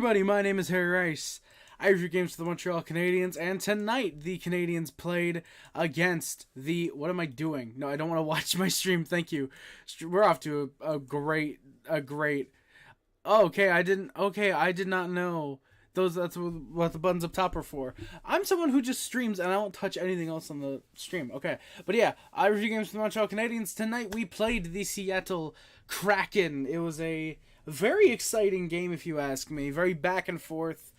everybody, my name is Harry Rice. I review games for the Montreal Canadiens, and tonight the Canadiens played against the... What am I doing? No, I don't want to watch my stream, thank you. We're off to a great... Oh, okay, I did not know. That's what the buttons up top are for. I'm someone who just streams and I don't touch anything else on the stream. Okay, but yeah, I review games for the Montreal Canadiens. Tonight we played the Seattle Kraken. It was a very exciting game, if you ask me. Very back and forth.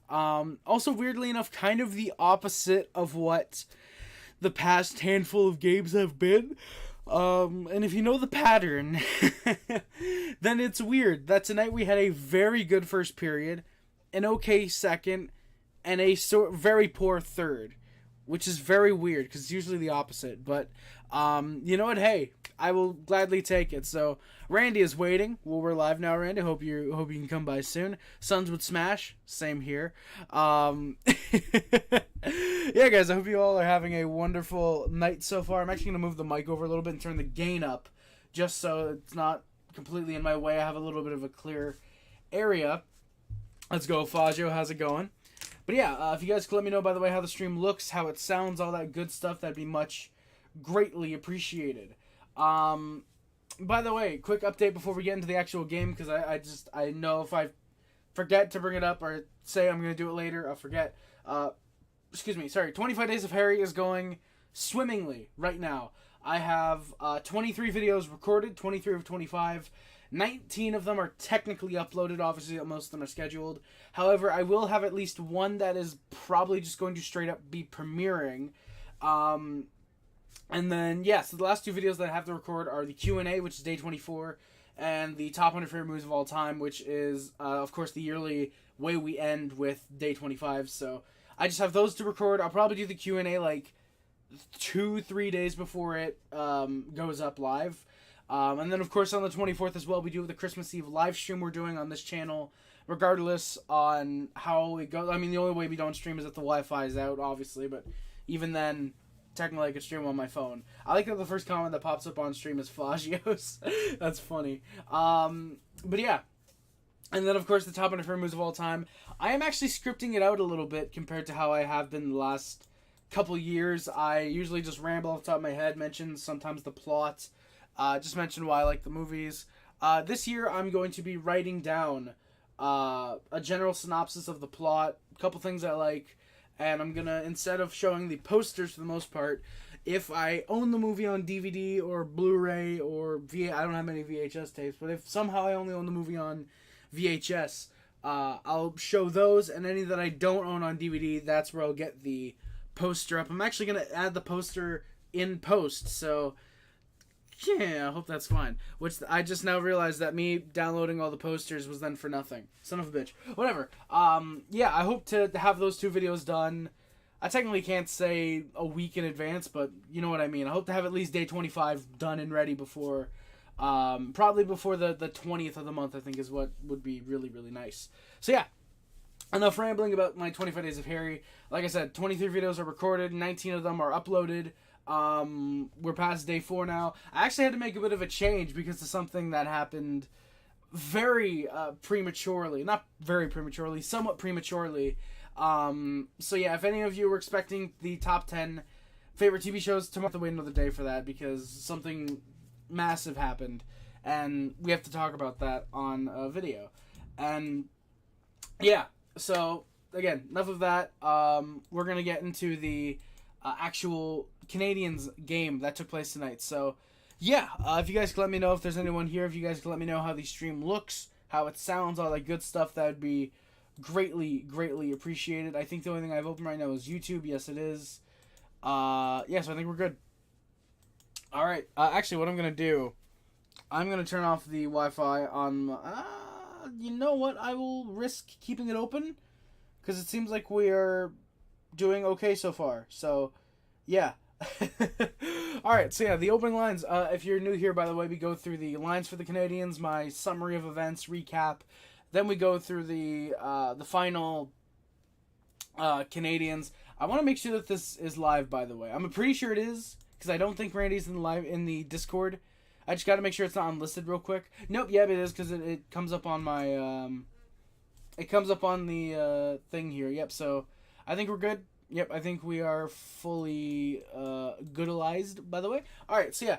Also, weirdly enough, kind of the opposite of what the past handful of games have been. And if you know the pattern, then it's weird that tonight we had a very good first period, an okay second, and a very poor third, which is very weird because it's usually the opposite. But you know what? Hey, I will gladly take it. So Randy is waiting. Well, we're live now, Randy. Hope you can come by soon. Suns would smash. Same here. Yeah, guys. I hope you all are having a wonderful night so far. I'm actually gonna move the mic over a little bit and turn the gain up, just so it's not completely in my way. I have a little bit of a clear area. Let's go, Fazio. How's it going? But yeah, if you guys could let me know, by the way, how the stream looks, how it sounds, all that good stuff, that'd be much greatly appreciated. By the way, quick update before we get into the actual game, because I know if I forget to bring it up or say I'm going to do it later, I'll forget. Excuse me, sorry. 25 Days of Harry is going swimmingly right now. I have 23 videos recorded, 23 of 25. 19 of them are technically uploaded. Obviously, most of them are scheduled. However, I will have at least one that is probably just going to straight up be premiering. And then, yeah, so the last two videos that I have to record are the Q&A, which is day 24, and the top 100 favorite movies of all time, which is, of course, the yearly way we end with day 25. So I just have those to record. I'll probably do the Q&A like 2-3 days before it goes up live. And then, of course, on the 24th as well, we do the Christmas Eve live stream we're doing on this channel, regardless on how it goes. I mean, the only way we don't stream is if the Wi-Fi is out, obviously, but even then, technically I could stream on my phone. I like that the first comment that pops up on stream is Flagios. That's funny. But yeah. And then, of course, the top 100 movies of all time. I am actually scripting it out a little bit compared to how I have been the last couple years. I usually just ramble off the top of my head, mention sometimes the plot, just mention why I like the movies. This year, I'm going to be writing down a general synopsis of the plot, a couple things I like, and I'm going to, instead of showing the posters for the most part, if I own the movie on DVD or Blu-ray or I don't have many VHS tapes, but if somehow I only own the movie on VHS, I'll show those, and any that I don't own on DVD, that's where I'll get the poster up. I'm actually going to add the poster in post, so yeah, I hope that's fine. Which I just now realized that me downloading all the posters was then for nothing. Son of a bitch. Whatever. Yeah, I hope to have those two videos done. I technically can't say a week in advance, but you know what I mean. I hope to have at least day 25 done and ready before, probably before the 20th of the month, I think is what would be really, really nice. So yeah. Enough rambling about my 25 Days of Harry. Like I said, 23 videos are recorded, 19 of them are uploaded. We're past day 4 now. I actually had to make a bit of a change because of something that happened very prematurely. Not very prematurely, somewhat prematurely. So yeah, if any of you were expecting the top 10 favorite TV shows, tomorrow, have to wait another day for that because something massive happened. And we have to talk about that on a video. And yeah, so again, enough of that. We're going to get into the actual Canadiens game that took place tonight. So yeah, if you guys could let me know if there's anyone here, if you guys could let me know how the stream looks, how it sounds, all that good stuff, that would be greatly, greatly appreciated. I think the only thing I have open right now is YouTube. Yes, it is. Yeah, so I think we're good. Alright, actually what I'm going to do, I'm going to turn off the Wi-Fi on, you know what, I will risk keeping it open, because it seems like we are doing okay so far. So, yeah. Alright, so yeah, the opening lines. If you're new here, by the way, we go through the lines for the Canadiens, my summary of events, recap. Then we go through the final Canadiens. I want to make sure that this is live, by the way. I'm pretty sure it is, because I don't think Randy's in the Discord. I just got to make sure it's not unlisted real quick. Nope, yeah, it is, because it comes up on my it comes up on the thing here. Yep, so I think we're good. Yep, I think we are fully goodalized, by the way. All right, so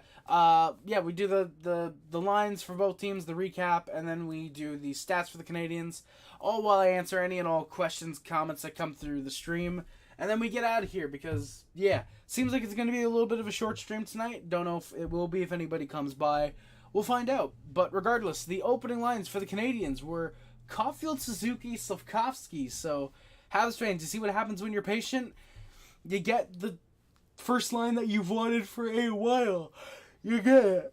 yeah, we do the lines for both teams, the recap, and then we do the stats for the Canadiens, all while I answer any and all questions, comments that come through the stream. And then we get out of here because, yeah, seems like it's going to be a little bit of a short stream tonight. Don't know if it will be if anybody comes by. We'll find out. But regardless, the opening lines for the Canadiens were Caulfield, Suzuki, Slafkovsky. So, Habs fans, you see what happens when you're patient? You get the first line that you've wanted for a while. You get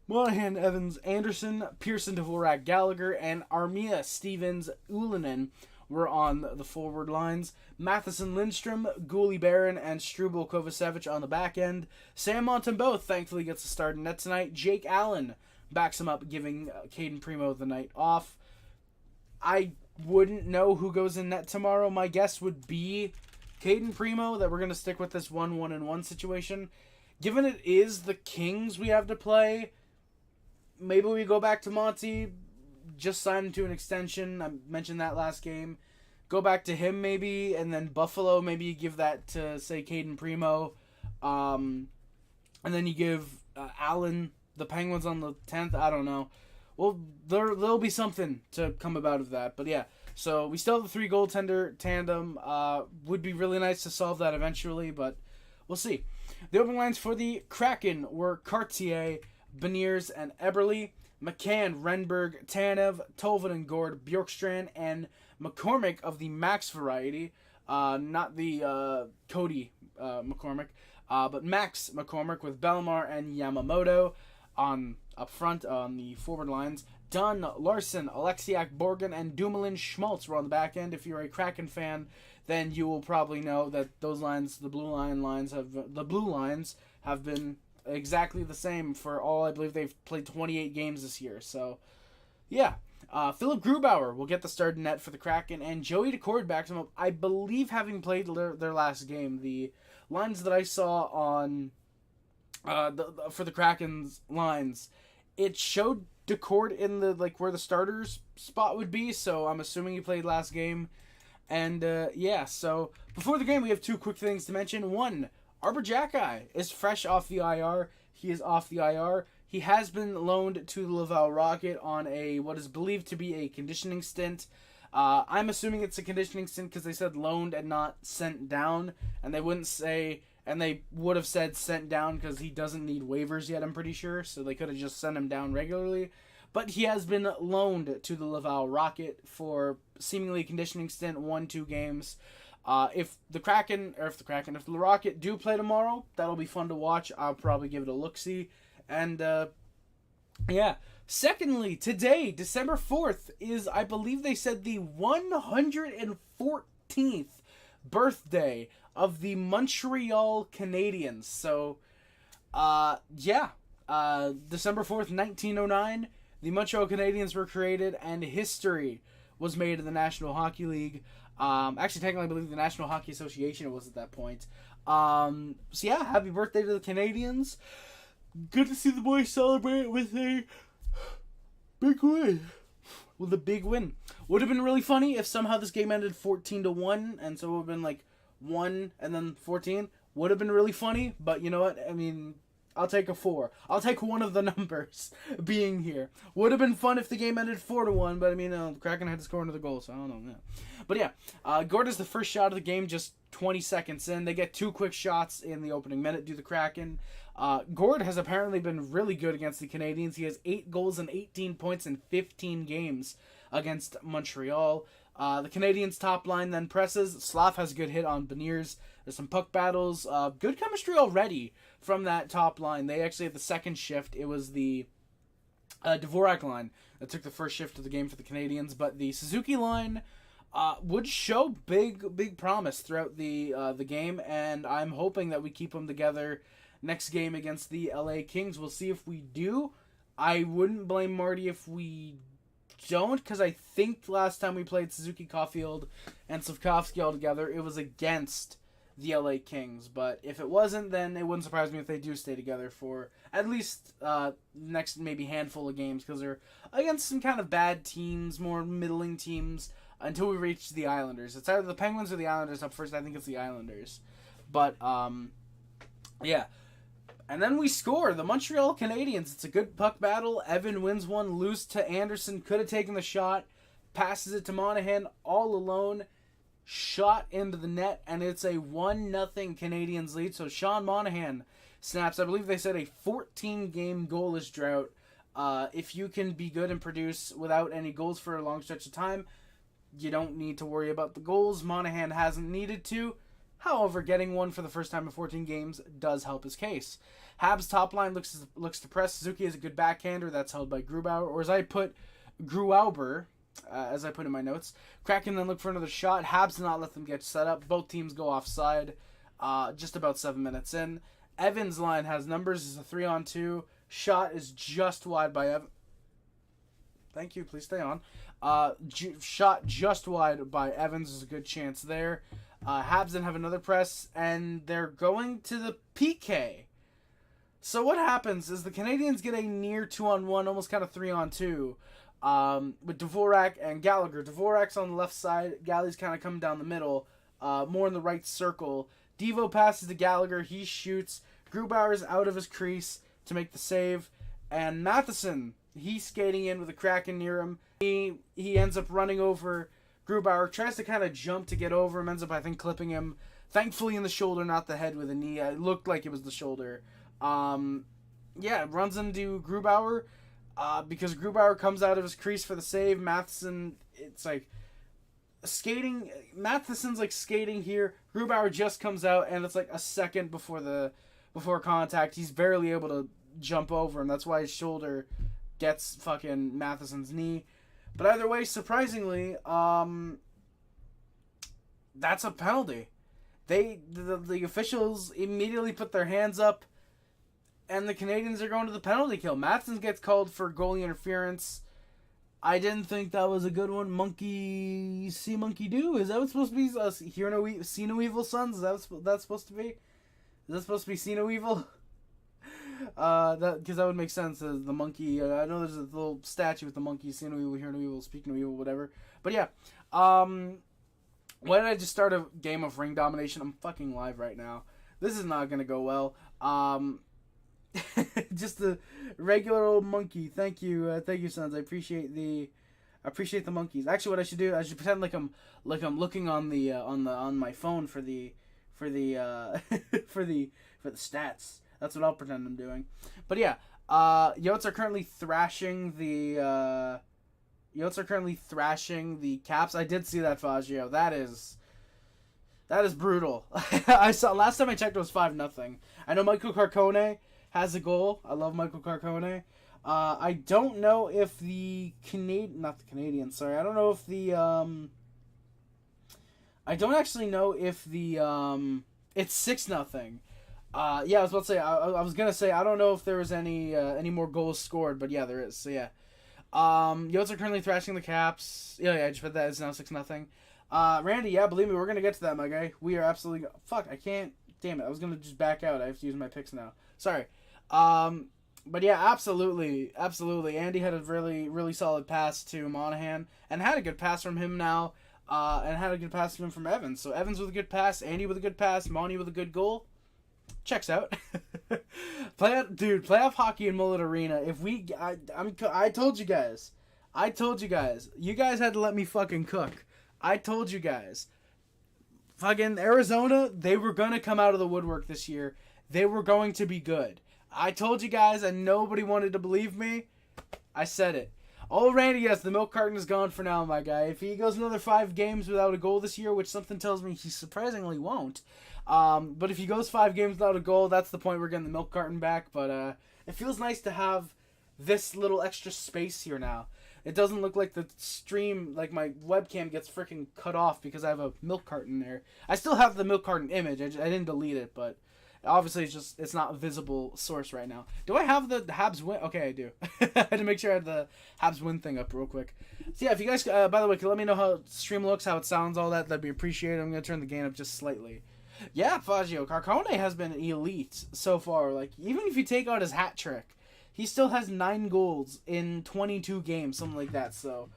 Monahan, Evans, Anderson, Pearson, Dvorak, Gallagher, and Armia, Stevens, Ullinen were on the forward lines. Matheson, Lindstrom, Gooley, Barron, and Struble, Kovacevic on the back end. Sam Montembeault thankfully gets a start in net tonight. Jake Allen backs him up, giving Caden Primo the night off. I wouldn't know who goes in net tomorrow. My guess would be Caden Primo, that we're going to stick with this 1-1-1 situation. Given it is the Kings we have to play, maybe we go back to Monty, just sign him to an extension. I mentioned that last game. Go back to him maybe, and then Buffalo, maybe you give that to, say, Caden Primo. And then you give Allen the Penguins on the 10th. I don't know. Well, there'll be something to come about of that. But yeah, so we still have the 3-goaltender tandem. Would be really nice to solve that eventually, but we'll see. The opening lines for the Kraken were Cartier, Beniers, and Eberle. McCann, Renberg, Tanev, Tolvin and Gord, Bjorkstrand, and McCormick of the Max variety. Not the Cody McCormick, but Max McCormick with Bellemare and Yamamoto up front on the forward lines. Dunn, Larson, Alexiak, Borgen, and Dumoulin Schmaltz were on the back end. If you're a Kraken fan, then you will probably know that those lines, the blue lines have been exactly the same for all. I believe they've played 28 games this year. So, yeah. Philip Grubauer will get the start in net for the Kraken, and Joey Decord backs him up. I believe, having played their last game, the lines that I saw on for the Kraken's lines, it showed Decord in the where the starters spot would be. So I'm assuming he played last game, and yeah. So before the game, we have two quick things to mention. One, Arbor Jacki is fresh off the IR. He is off the IR. He has been loaned to the Laval Rocket on what is believed to be a conditioning stint. I'm assuming it's a conditioning stint because they said loaned and not sent down. And they would have said sent down because he doesn't need waivers yet, I'm pretty sure. So they could have just sent him down regularly. But he has been loaned to the Laval Rocket for seemingly a conditioning stint, 1-2 games. If the Rocket do play tomorrow, that'll be fun to watch. I'll probably give it a look-see. And, yeah. Secondly, today, December 4th, is, I believe they said, the 114th birthday of the Montreal Canadiens. So, yeah. December 4th, 1909, the Montreal Canadiens were created, and history was made in the National Hockey League. Actually, technically, I believe the National Hockey Association was at that point. So yeah, happy birthday to the Canadiens. Good to see the boys celebrate with a big win. Would have been really funny if somehow this game ended 14-1, and so it would have been 1 and then 14. Would have been really funny, but you know what? I mean, I'll take a 4. I'll take one of the numbers being here. Would have been fun if the game ended 4-1, but I mean, the Kraken had to score another goal, so I don't know. Yeah. But yeah, Gord is the first shot of the game just 20 seconds in. They get 2 quick shots in the opening minute, do the Kraken. Gord has apparently been really good against the Canadiens. He has 8 goals and 18 points in 15 games against Montreal. The Canadiens' top line then presses. Slav has a good hit on Beniers. There's some puck battles. Good chemistry already from that top line. They actually, at the second shift, it was the Dvorak line that took the first shift of the game for the Canadiens. But the Suzuki line would show big promise throughout the game, and I'm hoping that we keep them together next game against the LA Kings. We'll see if we do. I wouldn't blame Marty if we don't, because I think last time we played Suzuki, Caulfield, and Slafkovsky all together, it was against the LA Kings. But if it wasn't, then it wouldn't surprise me if they do stay together for at least next maybe handful of games, because they're against some kind of bad teams, more middling teams, until we reach the Islanders. It's either the Penguins or the Islanders up first. I think it's the Islanders. But, yeah. And then we score. The Montreal Canadiens. It's a good puck battle. Evan wins one. Loose to Anderson. Could have taken the shot. Passes it to Monahan all alone. Shot into the net. And it's a 1-0 Canadiens lead. So Sean Monahan snaps, I believe they said, a 14-game goalless drought. If you can be good and produce without any goals for a long stretch of time, you don't need to worry about the goals. Monahan hasn't needed to. However, getting one for the first time in 14 games does help his case. Habs' top line looks to press. Suzuki is a good backhander. That's held by Grubauer. Or as I put, Gruauber, as I put in my notes. Kraken then look for another shot. Habs did not let them get set up. Both teams go offside just about 7 minutes in. Evans' line has numbers. It's a 3-on-2. Shot is just wide by Evans. Thank you. Please stay on. Shot just wide by Evans. There's a good chance there. Habs then have another press, and they're going to the PK. So what happens is the Canadiens get a near 2-on-1, almost kind of 3-on-2, with Dvorak and Gallagher. Dvorak's on the left side. Galley's kind of coming down the middle, more in the right circle. Devo passes to Gallagher. He shoots. Grubauer is out of his crease to make the save. And Matheson, he's skating in with a Kraken near him. He ends up running over Grubauer, tries to kind of jump to get over him, ends up, I think, clipping him. Thankfully in the shoulder, not the head with a knee. It looked like it was the shoulder. Runs into Grubauer because Grubauer comes out of his crease for the save. Matheson, it's like skating. Matheson's like skating here. Grubauer just comes out, and it's like a second before contact. He's barely able to jump over him. That's why his shoulder gets fucking Matheson's knee. But either way, surprisingly, that's a penalty. The officials immediately put their hands up, and the Canadiens are going to the penalty kill. Matheson gets called for goalie interference. I didn't think that was a good one. Monkey see, monkey do. Is that what's supposed to be? Hear no, see no evil, sons. Is that what that's supposed to be? Is that supposed to be see no evil? Because that would make sense as the monkey. I know there's a little statue with the monkey, see no evil, hear no evil, speak no evil, whatever. But yeah, why did I just start a game of ring domination? I'm fucking live right now. This is not gonna go well. Just a regular old monkey. Thank you, sons. I appreciate the monkeys. Actually, what I should do, I should pretend like I'm looking on the on my phone for the stats. That's what I'll pretend I'm doing. But yeah, Yotes are currently thrashing the Caps. I did see that, Faggio. That is brutal. I saw last time I checked it was 5-0. I know Michael Carcone has a goal. I love Michael Carcone. I don't know if the Canadians. Sorry, I don't know if the I don't actually know if the it's 6-0. Yeah, I was about to say. I was gonna say I don't know if there was any more goals scored, but yeah, there is. So yeah, Yotes are currently thrashing the Caps. Yeah, I just read that. It's now 6-0. Randy, yeah, believe me, we're gonna get to that, my guy. We are absolutely. Fuck, I can't. Damn it, I was gonna just back out. I have to use my picks now. Sorry. But yeah, absolutely. Andy had a really, really solid pass to Monahan, and had a good pass from him now, and had a good pass from Evans. So Evans with a good pass, Andy with a good pass, Monty with a good goal. Checks out. Playoff hockey in Mullet Arena. I told you guys. You guys had to let me fucking cook. I told you guys. Fucking Arizona, they were gonna come out of the woodwork this year. They were going to be good. I told you guys, and nobody wanted to believe me. I said it. Oh, Randy, yes, the milk carton is gone for now, my guy. If he goes another 5 games without a goal this year, which something tells me he surprisingly won't, but if he goes 5 games without a goal, that's the point we're getting the milk carton back. But it feels nice to have this little extra space here now. It doesn't look like the stream, like my webcam gets freaking cut off because I have a milk carton there. I still have the milk carton image. I didn't delete it, but obviously it's not a visible source right now. Do I have the Habs win? Okay, I do. I had to make sure I had the Habs win thing up real quick. So yeah, if you guys, by the way, can let me know how the stream looks, how it sounds, all that. That'd be appreciated. I'm gonna turn the gain up just slightly. Yeah, Fagio. Carcone has been elite so far. Like, even if you take out his hat trick, he still has 9 goals in 22 games, something like that. So,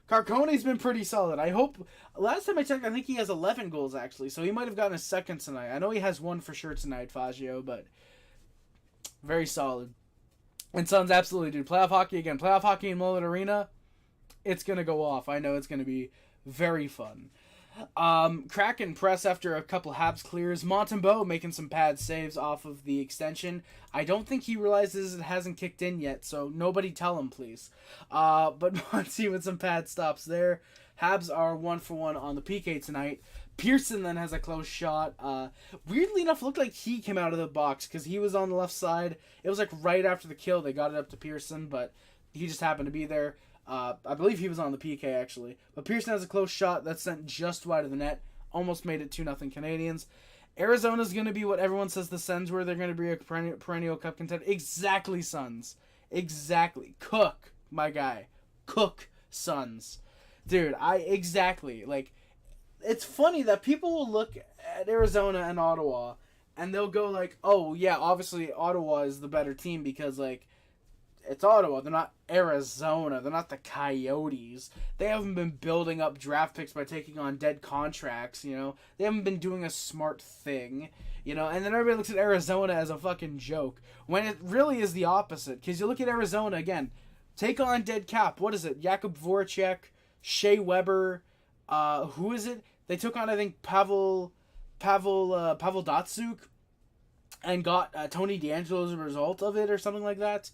Carcone's been pretty solid. I hope... Last time I checked, I think he has 11 goals, actually. So, he might have gotten a second tonight. I know he has one for sure tonight, Fagio, but... Very solid. And Suns absolutely, dude. Playoff hockey again. Playoff hockey in Mullet Arena. It's going to go off. I know it's going to be very fun. Kraken press after a couple Habs clears. Montembeault making some pad saves off of the extension. I don't think he realizes it hasn't kicked in yet, so nobody tell him, please. But Monty with some pad stops there. Habs are 1-for-1 on the PK tonight. Pearson then has a close shot. Weirdly enough, looked like he came out of the box because he was on the left side. It was like right after the kill they got it up to Pearson, but he just happened to be there. I believe he was on the PK, actually. But Pearson has a close shot that's sent just wide of the net. Almost made it 2-0 Canadiens. Arizona's going to be what everyone says the Sens were. They're going to be a perennial cup contender. Exactly, Suns. Exactly. Cook, my guy. Cook, Suns. Dude, exactly. Like, it's funny that people will look at Arizona and Ottawa, and they'll go like, oh, yeah, obviously Ottawa is the better team because, like, it's Ottawa. They're not Arizona. They're not the Coyotes. They haven't been building up draft picks by taking on dead contracts, you know. They haven't been doing a smart thing, you know. And then everybody looks at Arizona as a fucking joke when it really is the opposite. Because you look at Arizona, again, take on dead cap. What is it? Jakub Voracek, Shea Weber, who is it? They took on, I think, Pavel Datsyuk and got Tony DeAngelo as a result of it or something like that.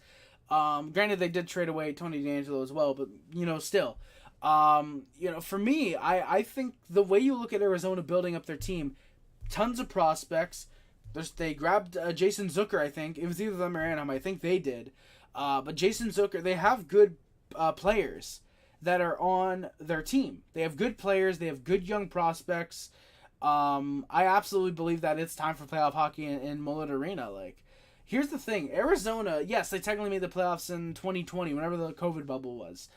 Granted, they did trade away Tony DeAngelo as well, but, you know, still. You know, for me, I think the way you look at Arizona building up their team, tons of prospects. They grabbed Jason Zucker, I think. It was either them or Anaheim. I think they did. But Jason Zucker, they have good players that are on their team. They have good players. They have good young prospects. I absolutely believe that it's time for playoff hockey in Mullet Arena. Like, here's the thing. Arizona, yes, they technically made the playoffs in 2020, whenever the COVID bubble was.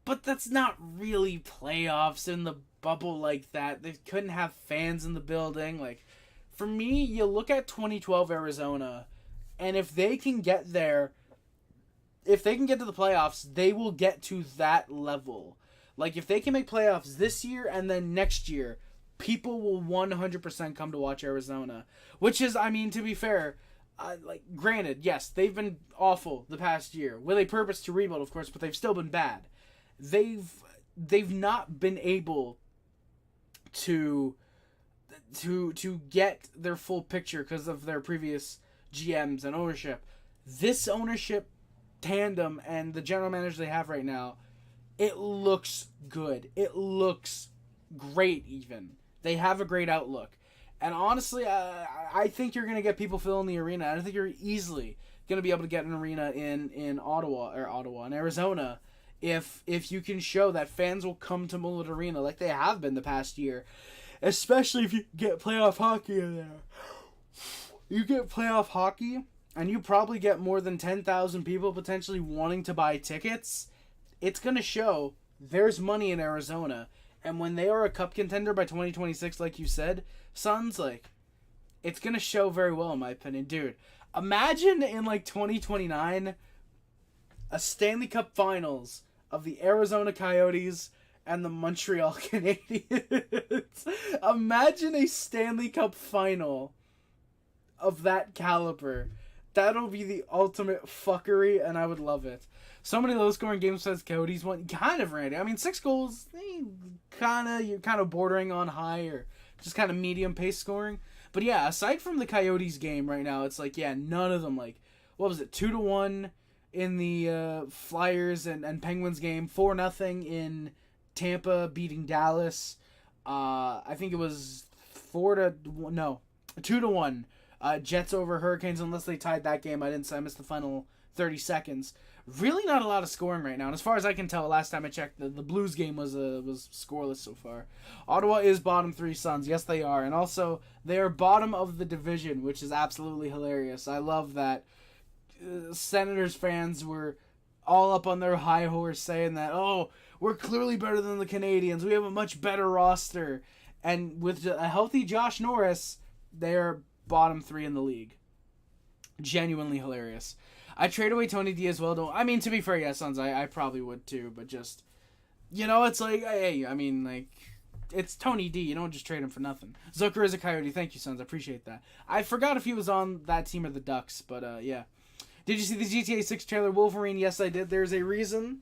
But that's not really playoffs in the bubble like that. They couldn't have fans in the building. Like, for me, you look at 2012 Arizona, and if they can get there, if they can get to the playoffs, they will get to that level. Like, if they can make playoffs this year and then next year, people will 100% come to watch Arizona. Which is, I mean, to be fair, like, granted, yes, they've been awful the past year. With a purpose to rebuild, of course, but they've still been bad. They've not been able to get their full picture because of their previous GMs and ownership. This ownership tandem and the general manager they have right now, it looks good. It looks great even. They have a great outlook. And honestly, I think you're going to get people filling the arena. I think you're easily going to be able to get an arena in in Arizona, if you can show that fans will come to Mullet Arena like they have been the past year. Especially if you get playoff hockey in there. You get playoff hockey, and you probably get more than 10,000 people potentially wanting to buy tickets. It's going to show there's money in Arizona. And when they are a cup contender by 2026, like you said, Suns, like, it's going to show very well, in my opinion. Dude, imagine in, like, 2029, a Stanley Cup Finals of the Arizona Coyotes and the Montreal Canadiens. Imagine a Stanley Cup Final of that caliber. That'll be the ultimate fuckery, and I would love it. So many low-scoring games says Coyotes won. Kind of, Randy. I mean, 6 goals, you're kind of bordering on high or just kind of medium-pace scoring. But yeah, aside from the Coyotes game right now, it's like, yeah, none of them, like, what was it, 2-1 in the Flyers and Penguins game, 4-0 in Tampa beating Dallas. I think it was 2-1. Jets over Hurricanes, unless they tied that game. I missed the final 30 seconds. Really not a lot of scoring right now. And as far as I can tell, last time I checked, the Blues game was scoreless so far. Ottawa is bottom 3 Suns. Yes, they are. And also, they are bottom of the division, which is absolutely hilarious. I love that Senators fans were all up on their high horse saying that, oh, we're clearly better than the Canadiens. We have a much better roster. And with a healthy Josh Norris, They're bottom 3 in the league. Genuinely hilarious. I trade away Tony D as well. To be fair, yeah, Sons, I probably would too, but just, it's like, hey, it's Tony D. You don't just trade him for nothing. Zucker is a Coyote. Thank you, Sons. I appreciate that. I forgot if he was on that team or the Ducks, but yeah. Did you see the GTA 6 trailer, Wolverine? Yes, I did. There's a reason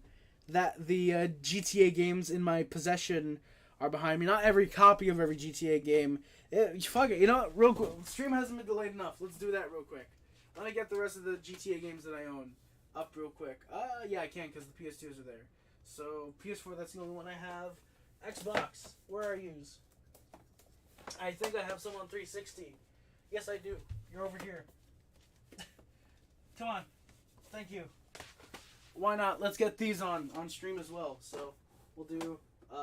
that the GTA games in my possession are behind me. Not every copy of every GTA game. Fuck it. Real quick. Stream hasn't been delayed enough. Let's do that real quick. Let me get the rest of the GTA games that I own up real quick. Yeah, I can because the PS2s are there. So, PS4, that's the only one I have. Xbox, where are yous? I think I have some on 360. Yes, I do. You're over here. Come on. Thank you. Why not? Let's get these on stream as well. So, we'll do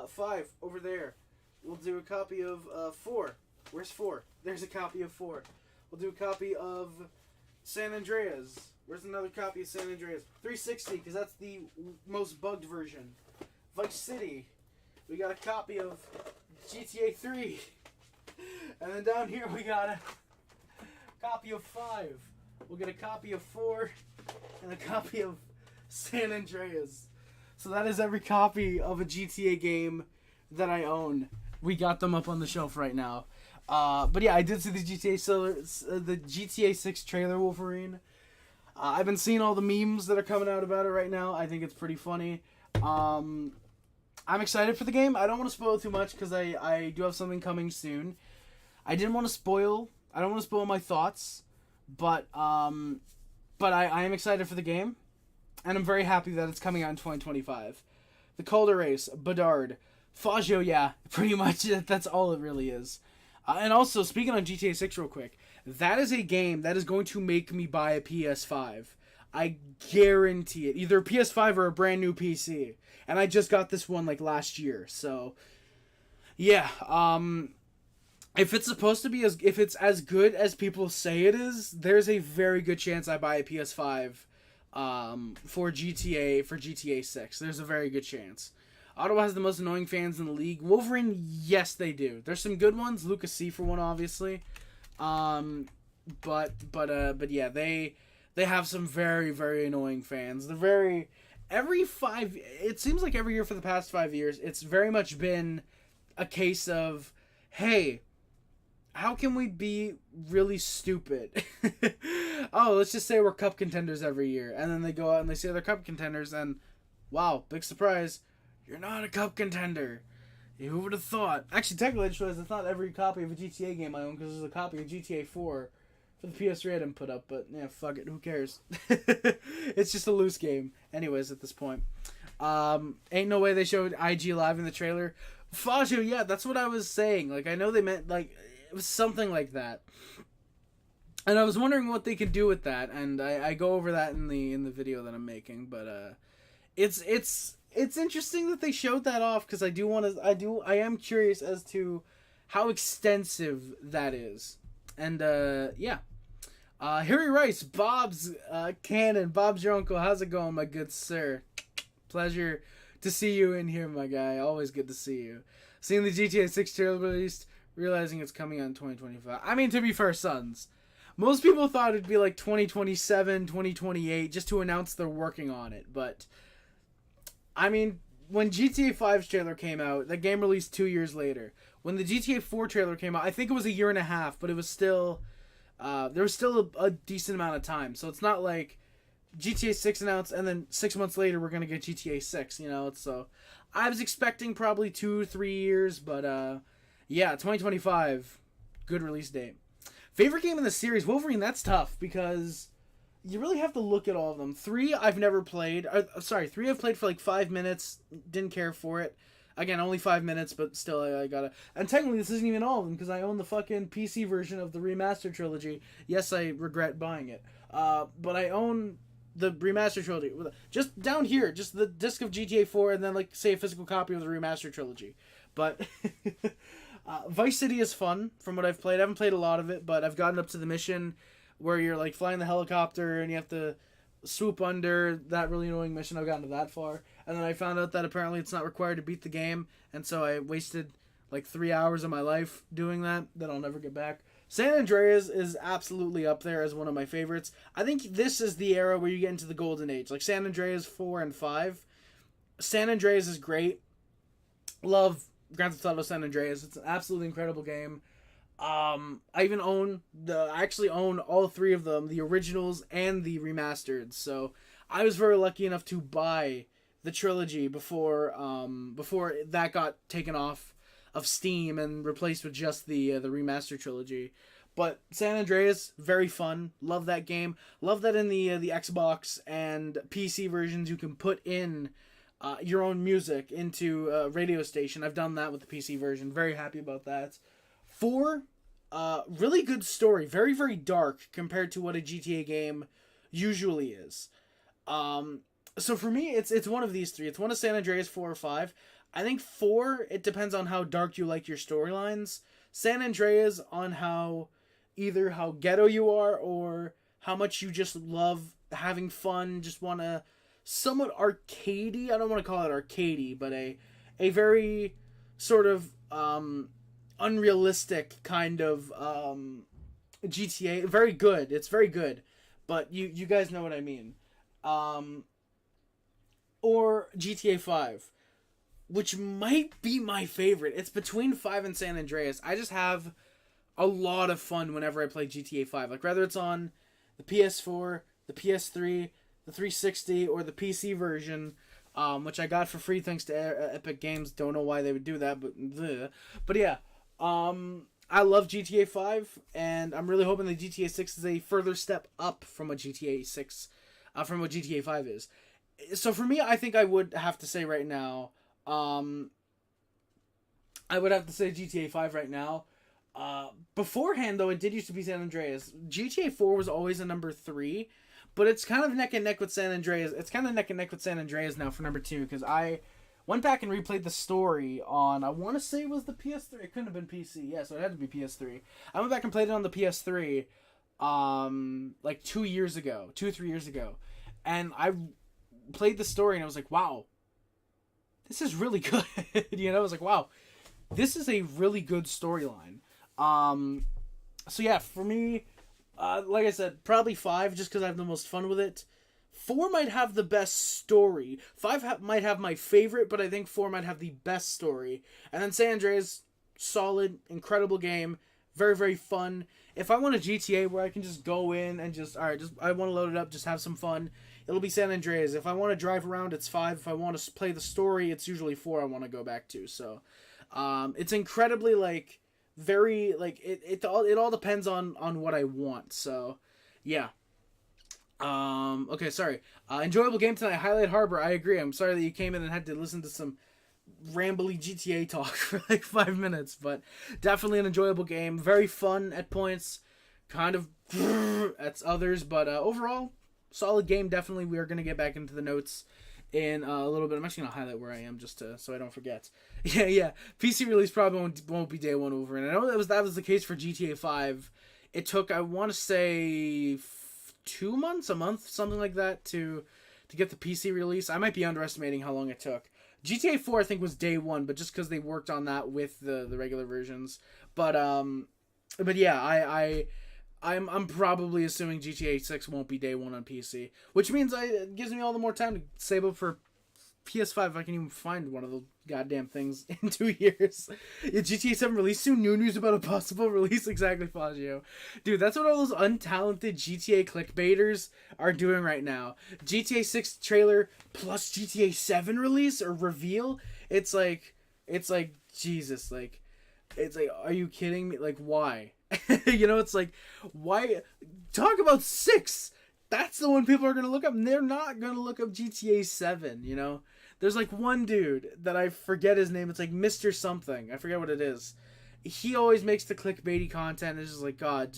5 over there. We'll do a copy of 4. Where's 4? There's a copy of 4. We'll do a copy of San Andreas. Where's another copy of San Andreas? 360, because that's the most bugged version. Vice City. We got a copy of GTA 3. And then down here we got a copy of 5. We'll get a copy of 4 and a copy of San Andreas. So that is every copy of a GTA game that I own. We got them up on the shelf right now. But yeah, I did see the GTA 6 trailer, Wolverine. I've been seeing all the memes that are coming out about it right now. I think it's pretty funny. I'm excited for the game. I don't want to spoil too much because I do have something coming soon. I don't want to spoil my thoughts, but I am excited for the game, and I'm very happy that it's coming out in 2025. The Calder race, Bedard, Faggio, yeah, pretty much that's all it really is. And also, speaking on GTA 6 real quick, that is a game that is going to make me buy a PS5. I guarantee it. Either a PS5 or a brand new PC. And I just got this one last year. So, yeah. If it's supposed to be if it's as good as people say it is, there's a very good chance I buy a PS5 for GTA 6. There's a very good chance. Ottawa has the most annoying fans in the league. Wolverine, yes, they do. There's some good ones. Lucas C for one, obviously. But yeah, they have some very, very annoying fans. It seems like every year for the past 5 years, it's very much been a case of, hey, how can we be really stupid? Oh, let's just say we're cup contenders every year. And then they go out and they say they're cup contenders, and wow, big surprise. You're not a cup contender. Who would have thought? Actually, technically, I just realized it's not every copy of a GTA game I own, because there's a copy of GTA 4 for the PS3 I didn't put up, but yeah, fuck it, who cares? It's just a loose game. Anyways, at this point. Ain't no way they showed IG Live in the trailer. Faggio, yeah, that's what I was saying. I know they meant, it was something like that. And I was wondering what they could do with that, and I go over that in the video that I'm making, but it's interesting that they showed that off, because I am curious as to how extensive that is. And yeah. Harry Rice, Bob's Cannon, Bob's your uncle. How's it going, my good sir? Pleasure to see you in here, my guy. Always good to see you. Seeing the GTA 6 trailer released, realizing it's coming out in 2025. To be fair, Sons, most people thought it'd be 2027, 2028, just to announce they're working on it, but when GTA 5's trailer came out, the game released 2 years later. When the GTA 4 trailer came out, I think it was a year and a half, but it was still, there was still a decent amount of time. So it's not like GTA 6 announced and then 6 months later we're going to get GTA 6, So I was expecting probably 2-3 years, but yeah, 2025, good release date. Favorite game in the series, Wolverine, that's tough because you really have to look at all of them. 3 I've never played. 3 I've played for 5 minutes. Didn't care for it. Again, only 5 minutes, but still I gotta... And technically this isn't even all of them because I own the fucking PC version of the remastered trilogy. Yes, I regret buying it. But I own the remastered trilogy. Just down here, just the disc of GTA 4 and then say a physical copy of the remastered trilogy. But... Vice City is fun from what I've played. I haven't played a lot of it, but I've gotten up to the mission where you're flying the helicopter and you have to swoop under. That really annoying mission. I've gotten to that far, and then I found out that apparently it's not required to beat the game, and so I wasted 3 hours of my life doing that I'll never get back. San Andreas is absolutely up there as one of my favorites. I think this is the era where you get into the golden age. Like San Andreas 4 and 5. San Andreas is great. Love Grand Theft Auto San Andreas. It's an absolutely incredible game. I actually own all three of them, the originals and the remastered. So I was very lucky enough to buy the trilogy before that got taken off of Steam and replaced with just the remaster trilogy. But San Andreas, very fun. Love that game. Love that in the Xbox and PC versions you can put in your own music into a radio station. I've done that with the PC version. Very happy about that. 4, really good story. Very, very dark compared to what a GTA game usually is. So for me, it's one of these three. It's one of San Andreas, 4 or 5. I think 4, it depends on how dark you like your storylines. San Andreas on either how ghetto you are or how much you just love having fun, just want to somewhat arcadey. I don't want to call it arcadey, but a very sort of unrealistic kind of GTA. Very good. It's very good, but you guys know what I mean. Or GTA 5, which might be my favorite. It's between 5 and San Andreas. I just have a lot of fun whenever I play GTA 5. Like, whether it's on the PS4, the PS3, the 360, or the PC version, which I got for free thanks to Epic Games. Don't know why they would do that, but yeah. I love GTA 5, and I'm really hoping that GTA 6 is a further step up from what GTA 5 is. So for me, I think I would have to say right now, I would have to say GTA 5 right now. Beforehand, though, it did used to be San Andreas. GTA 4 was always a number 3, but it's kind of neck and neck with San Andreas. It's kind of neck and neck with San Andreas now for number 2, because I went back and replayed the story on, I want to say it was the PS3. It couldn't have been PC. Yeah, so it had to be PS3. I went back and played it on the PS3, like 2 years ago, 2-3 years ago. And I played the story and I was like, wow, this is really good. You know, I was like, wow, this is a really good storyline. So yeah, for me, like I said, probably 5 just because I have the most fun with it. 4 might have the best story. 5 might have my favorite, but I think 4 might have the best story. And then San Andreas, solid, incredible game, very, very fun. If I want a GTA where I can just go in and I want to load it up, just have some fun, it'll be San Andreas. If I want to drive around, it's 5. If I want to play the story, it's usually 4 I want to go back to. So, it's incredibly, like, very, like, it all depends on what I want. So, yeah. Okay, sorry. Enjoyable game tonight. Highlight Harbor. I agree. I'm sorry that you came in and had to listen to some rambly GTA talk for like 5 minutes, but definitely an enjoyable game. Very fun at points, kind of at others, but overall, solid game. Definitely, we are going to get back into the notes in a little bit. I'm actually going to highlight where I am just so I don't forget. Yeah. PC release probably won't be day one over, and I know that was the case for GTA 5. It took, I want to say, 2 months, a month, something like that, to get the PC release. I might be underestimating how long it took. GTA 4, I think, was day one, but just because they worked on that with the regular versions. But yeah, I'm probably assuming GTA 6 won't be day one on PC, which means it gives me all the more time to save up for PS5 if I can even find one of those goddamn things in 2 years. GTA 7 release soon. New news about a possible release. Exactly, Fazio. Dude, that's what all those untalented GTA clickbaiters are doing right now. GTA 6 trailer plus GTA 7 release or reveal. It's like Jesus. Like, it's like, are you kidding me? Like, why? You know, it's like, why? Talk about 6. That's the one people are going to look up, and they're not going to look up GTA 7, you know? There's, like, one dude that I forget his name. It's, like, Mr. Something. I forget what it is. He always makes the clickbaity content. It's just like, God,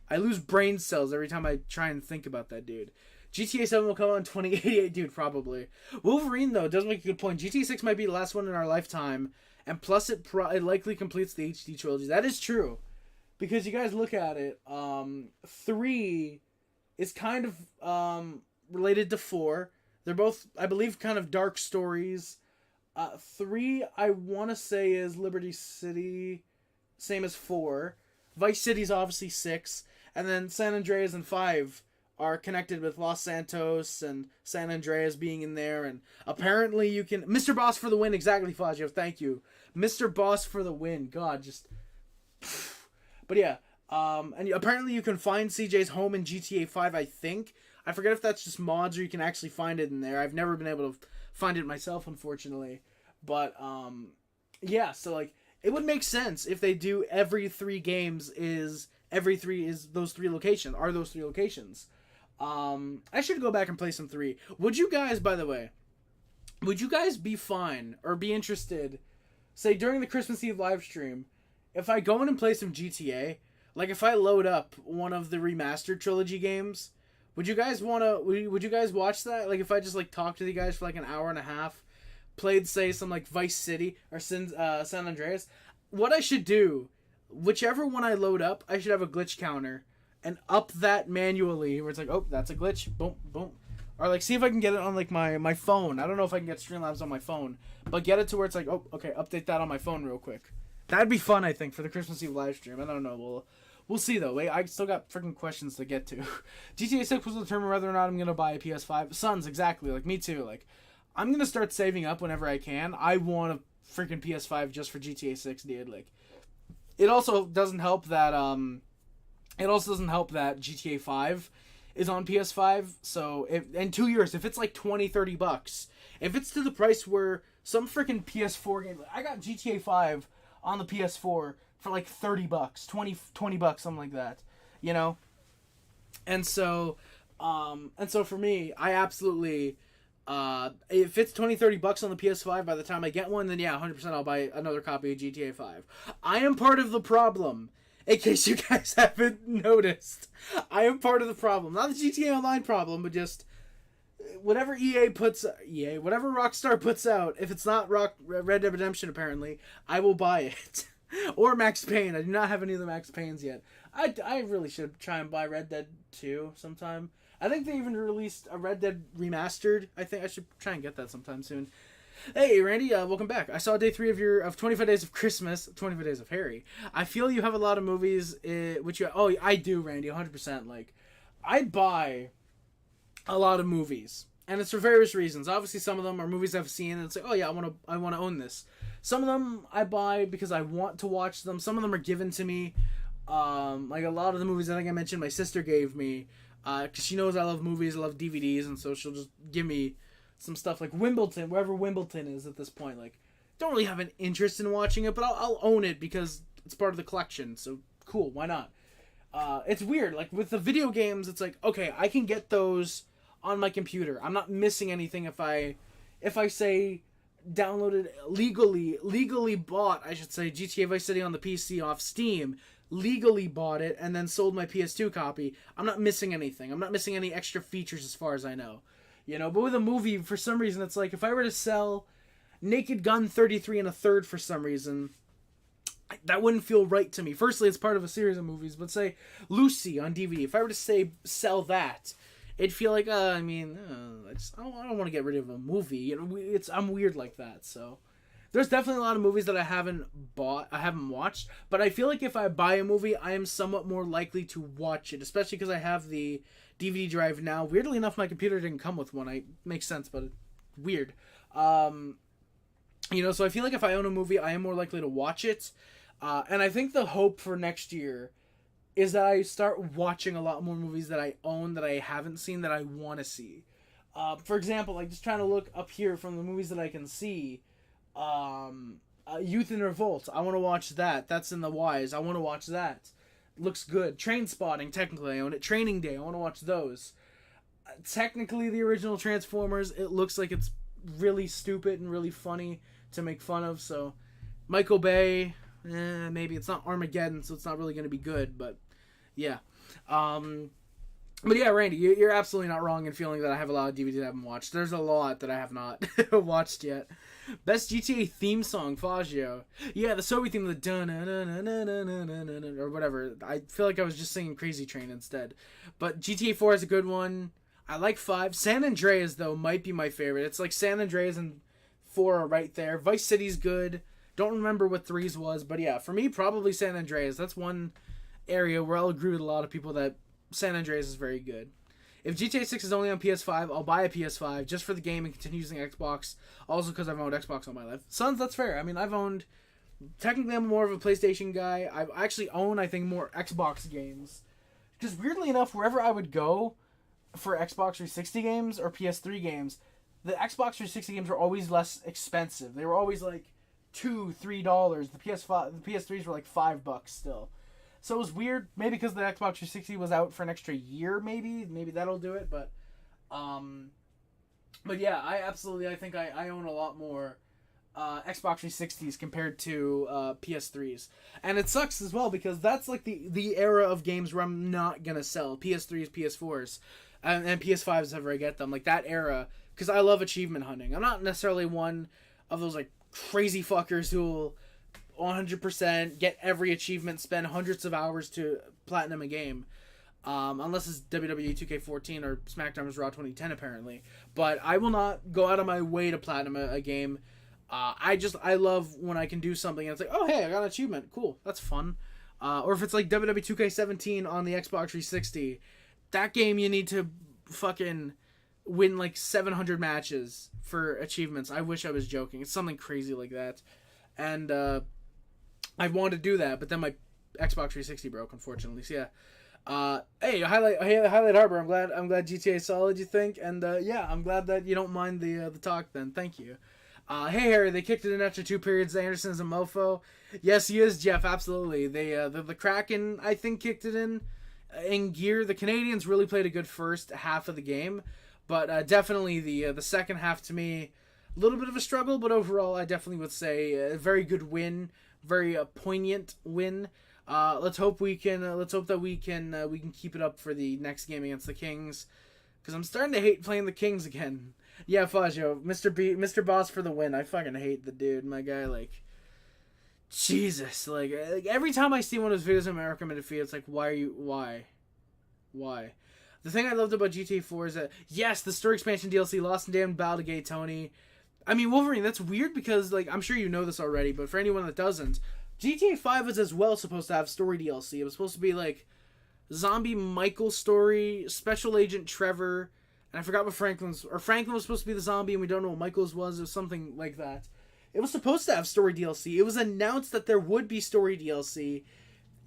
I lose brain cells every time I try and think about that dude. GTA 7 will come out in 2088, dude, probably. Wolverine, though, does make a good point. GTA 6 might be the last one in our lifetime, and plus it likely completes the HD trilogy. That is true. Because you guys look at it, 3... is kind of related to 4. They're both, I believe, kind of dark stories. 3, I want to say, is Liberty City, same as 4. Vice City's obviously 6, and then San Andreas and 5 are connected with Los Santos and San Andreas being in there, and apparently you can... Mr. Boss for the win, exactly, Fazio, thank you. Mr. Boss for the win, God, just... But yeah, and apparently you can find CJ's home in GTA 5, I think. I forget if that's just mods or you can actually find it in there. I've never been able to find it myself, unfortunately. But, yeah, so, like, it would make sense if they do every 3 games is those 3 locations. I should go back and play some 3. Would you guys, by the way, be fine or be interested, say, during the Christmas Eve live stream, if I go in and play some GTA, like, if I load up one of the remastered trilogy games, would you guys watch that? Like, if I just, like, talk to you guys for, like, an hour and a half, played, say, some, like, Vice City or San Andreas, what I should do, whichever one I load up, I should have a glitch counter and up that manually where it's like, oh, that's a glitch, boom, boom. Or, like, see if I can get it on, like, my phone. I don't know if I can get Streamlabs on my phone, but get it to where it's like, oh, okay, update that on my phone real quick. That'd be fun, I think, for the Christmas Eve live stream. I don't know. We'll see, though. Wait, I still got freaking questions to get to. GTA 6 will determine whether or not I'm going to buy a PS5. Sons, exactly. Like, me too. Like, I'm going to start saving up whenever I can. I want a freaking PS5 just for GTA 6, dude. Like, it also doesn't help that, GTA 5 is on PS5. So, in 2 years, if it's like $20-$30, if it's to the price where some freaking PS4 game... I got GTA 5 on the PS4 for like $30, $20, something like that, you know? And so for me, I absolutely, if it's $20-$30 on the PS5 by the time I get one, then yeah, 100% I'll buy another copy of GTA 5. I am part of the problem, in case you guys haven't noticed. I am part of the problem. Not the GTA Online problem, but just whatever whatever Rockstar puts out, if it's not Red Dead Redemption, apparently, I will buy it. Or Max Payne. I do not have any of the Max Paynes yet. I really should try and buy Red Dead 2 sometime. I think they even released a Red Dead Remastered. I think I should try and get that sometime soon. Hey, Randy, welcome back. I saw day 3 of 25 Days of Christmas, 25 Days of Harry. I feel you have a lot of movies, I do, Randy, 100%. Like, I buy a lot of movies, and it's for various reasons. Obviously, some of them are movies I've seen, and it's like, oh yeah, I want to own this. Some of them I buy because I want to watch them. Some of them are given to me. Like a lot of the movies I think I mentioned, my sister gave me, because she knows I love movies, I love DVDs, and so she'll just give me some stuff like Wimbledon, wherever Wimbledon is at this point. Like, don't really have an interest in watching it, but I'll own it because it's part of the collection. So cool, why not? It's weird. Like with the video games, it's like, okay, I can get those on my computer. I'm not missing anything if I say downloaded legally bought, I should say, GTA Vice City on the PC off Steam, legally bought it, and then sold my PS2 copy. I'm not missing anything. I'm not missing any extra features as far as I know. You know, but with a movie, for some reason, it's like, if I were to sell Naked Gun 33 1/3 for some reason, that wouldn't feel right to me. Firstly, it's part of a series of movies, but say Lucy on DVD. If I were to sell that, it'd feel like, I don't want to get rid of a movie. You know, I'm weird like that. So there's definitely a lot of movies that I haven't watched, but I feel like if I buy a movie, I am somewhat more likely to watch it, especially because I have the DVD drive now. Weirdly enough, my computer didn't come with one. Makes sense, but weird. You know, so I feel like if I own a movie, I am more likely to watch it. And I think the hope for next year is that I start watching a lot more movies that I own that I haven't seen that I want to see. For example, like just trying to look up here from the movies that I can see. Youth in Revolt. I want to watch that. That's in the Wise. I want to watch that. Looks good. Train Spotting, technically I own it. Training Day. I want to watch those. Technically, the original Transformers, it looks like it's really stupid and really funny to make fun of. So, Michael Bay, maybe it's not Armageddon, so it's not really going to be good. But yeah. But yeah, Randy, you're absolutely not wrong in feeling that I have a lot of DVDs I haven't watched. There's a lot that I have not watched yet. Best GTA theme song, Fazio. Yeah, the Soviet theme, the dun or whatever. I feel like I was just singing Crazy Train instead. But GTA 4 is a good one. I like 5. San Andreas, though, might be my favorite. It's like San Andreas and 4 are right there. Vice City's good. Don't remember what 3's was, but yeah, for me, probably San Andreas. That's one area where I'll agree with a lot of people that San Andreas is very good. If GTA 6 is only on PS5, I'll buy a PS5 just for the game and continue using Xbox. Also because I've owned Xbox all my life. Sons, that's fair. I mean, I've owned... Technically, I'm more of a PlayStation guy. I actually own, I think, more Xbox games. Because weirdly enough, wherever I would go for Xbox 360 games or PS3 games, the Xbox 360 games were always less expensive. They were always like $2-3. The PS3s were like $5 still. So it was weird. Maybe because the Xbox 360 was out for an extra year. Maybe that'll do it. But yeah, I think I own a lot more Xbox 360s compared to PS3s, and it sucks as well because that's like the era of games where I'm not gonna sell PS3s, PS4s, and PS5s if I get them. Like that era, because I love achievement hunting. I'm not necessarily one of those like crazy fuckers who'll 100% get every achievement, spend hundreds of hours to platinum a game. Unless it's WWE 2K14 or SmackDown vs. Raw 2010 apparently. But I will not go out of my way to platinum a game. I love when I can do something and it's like, oh hey, I got an achievement, cool, that's fun. Or if it's like WWE 2K17 on the Xbox 360, that game you need to fucking win like 700 matches for achievements. I wish I was joking. It's something crazy like that. And I wanted to do that, but then my Xbox 360 broke, unfortunately. So yeah. Hey, Highlight Harbor. I'm glad GTA is solid, you think, and yeah, I'm glad that you don't mind the talk. Then, thank you. Hey Harry, they kicked it in after 2 periods. Anderson's a mofo. Yes, he is, Jeff. Absolutely. The Kraken, I think, kicked it in gear. The Canadiens really played a good first half of the game, but definitely the second half to me, a little bit of a struggle. But overall, I definitely would say a very good win, very poignant win. Let's hope that we can keep it up for the next game against the Kings, because I'm starting to hate playing the Kings again. Yeah, Faggio, Mr. Boss for the win. I fucking hate the dude, my guy. Like, Jesus, like every time I see one of his videos in American Midfield, it's like, why? The thing I loved about GTA 4 is that yes, the story expansion DLC, Lost and Damned, Baldigate, Tony. I mean, Wolverine. That's weird because like I'm sure you know this already, but for anyone that doesn't. GTA 5 was as well supposed to have story DLC. It was supposed to be like Zombie Michael story, Special Agent Trevor, and I forgot what Franklin was supposed to be the zombie, and we don't know what Michael's was, or something like that. It was supposed to have story DLC. It was announced that there would be story DLC,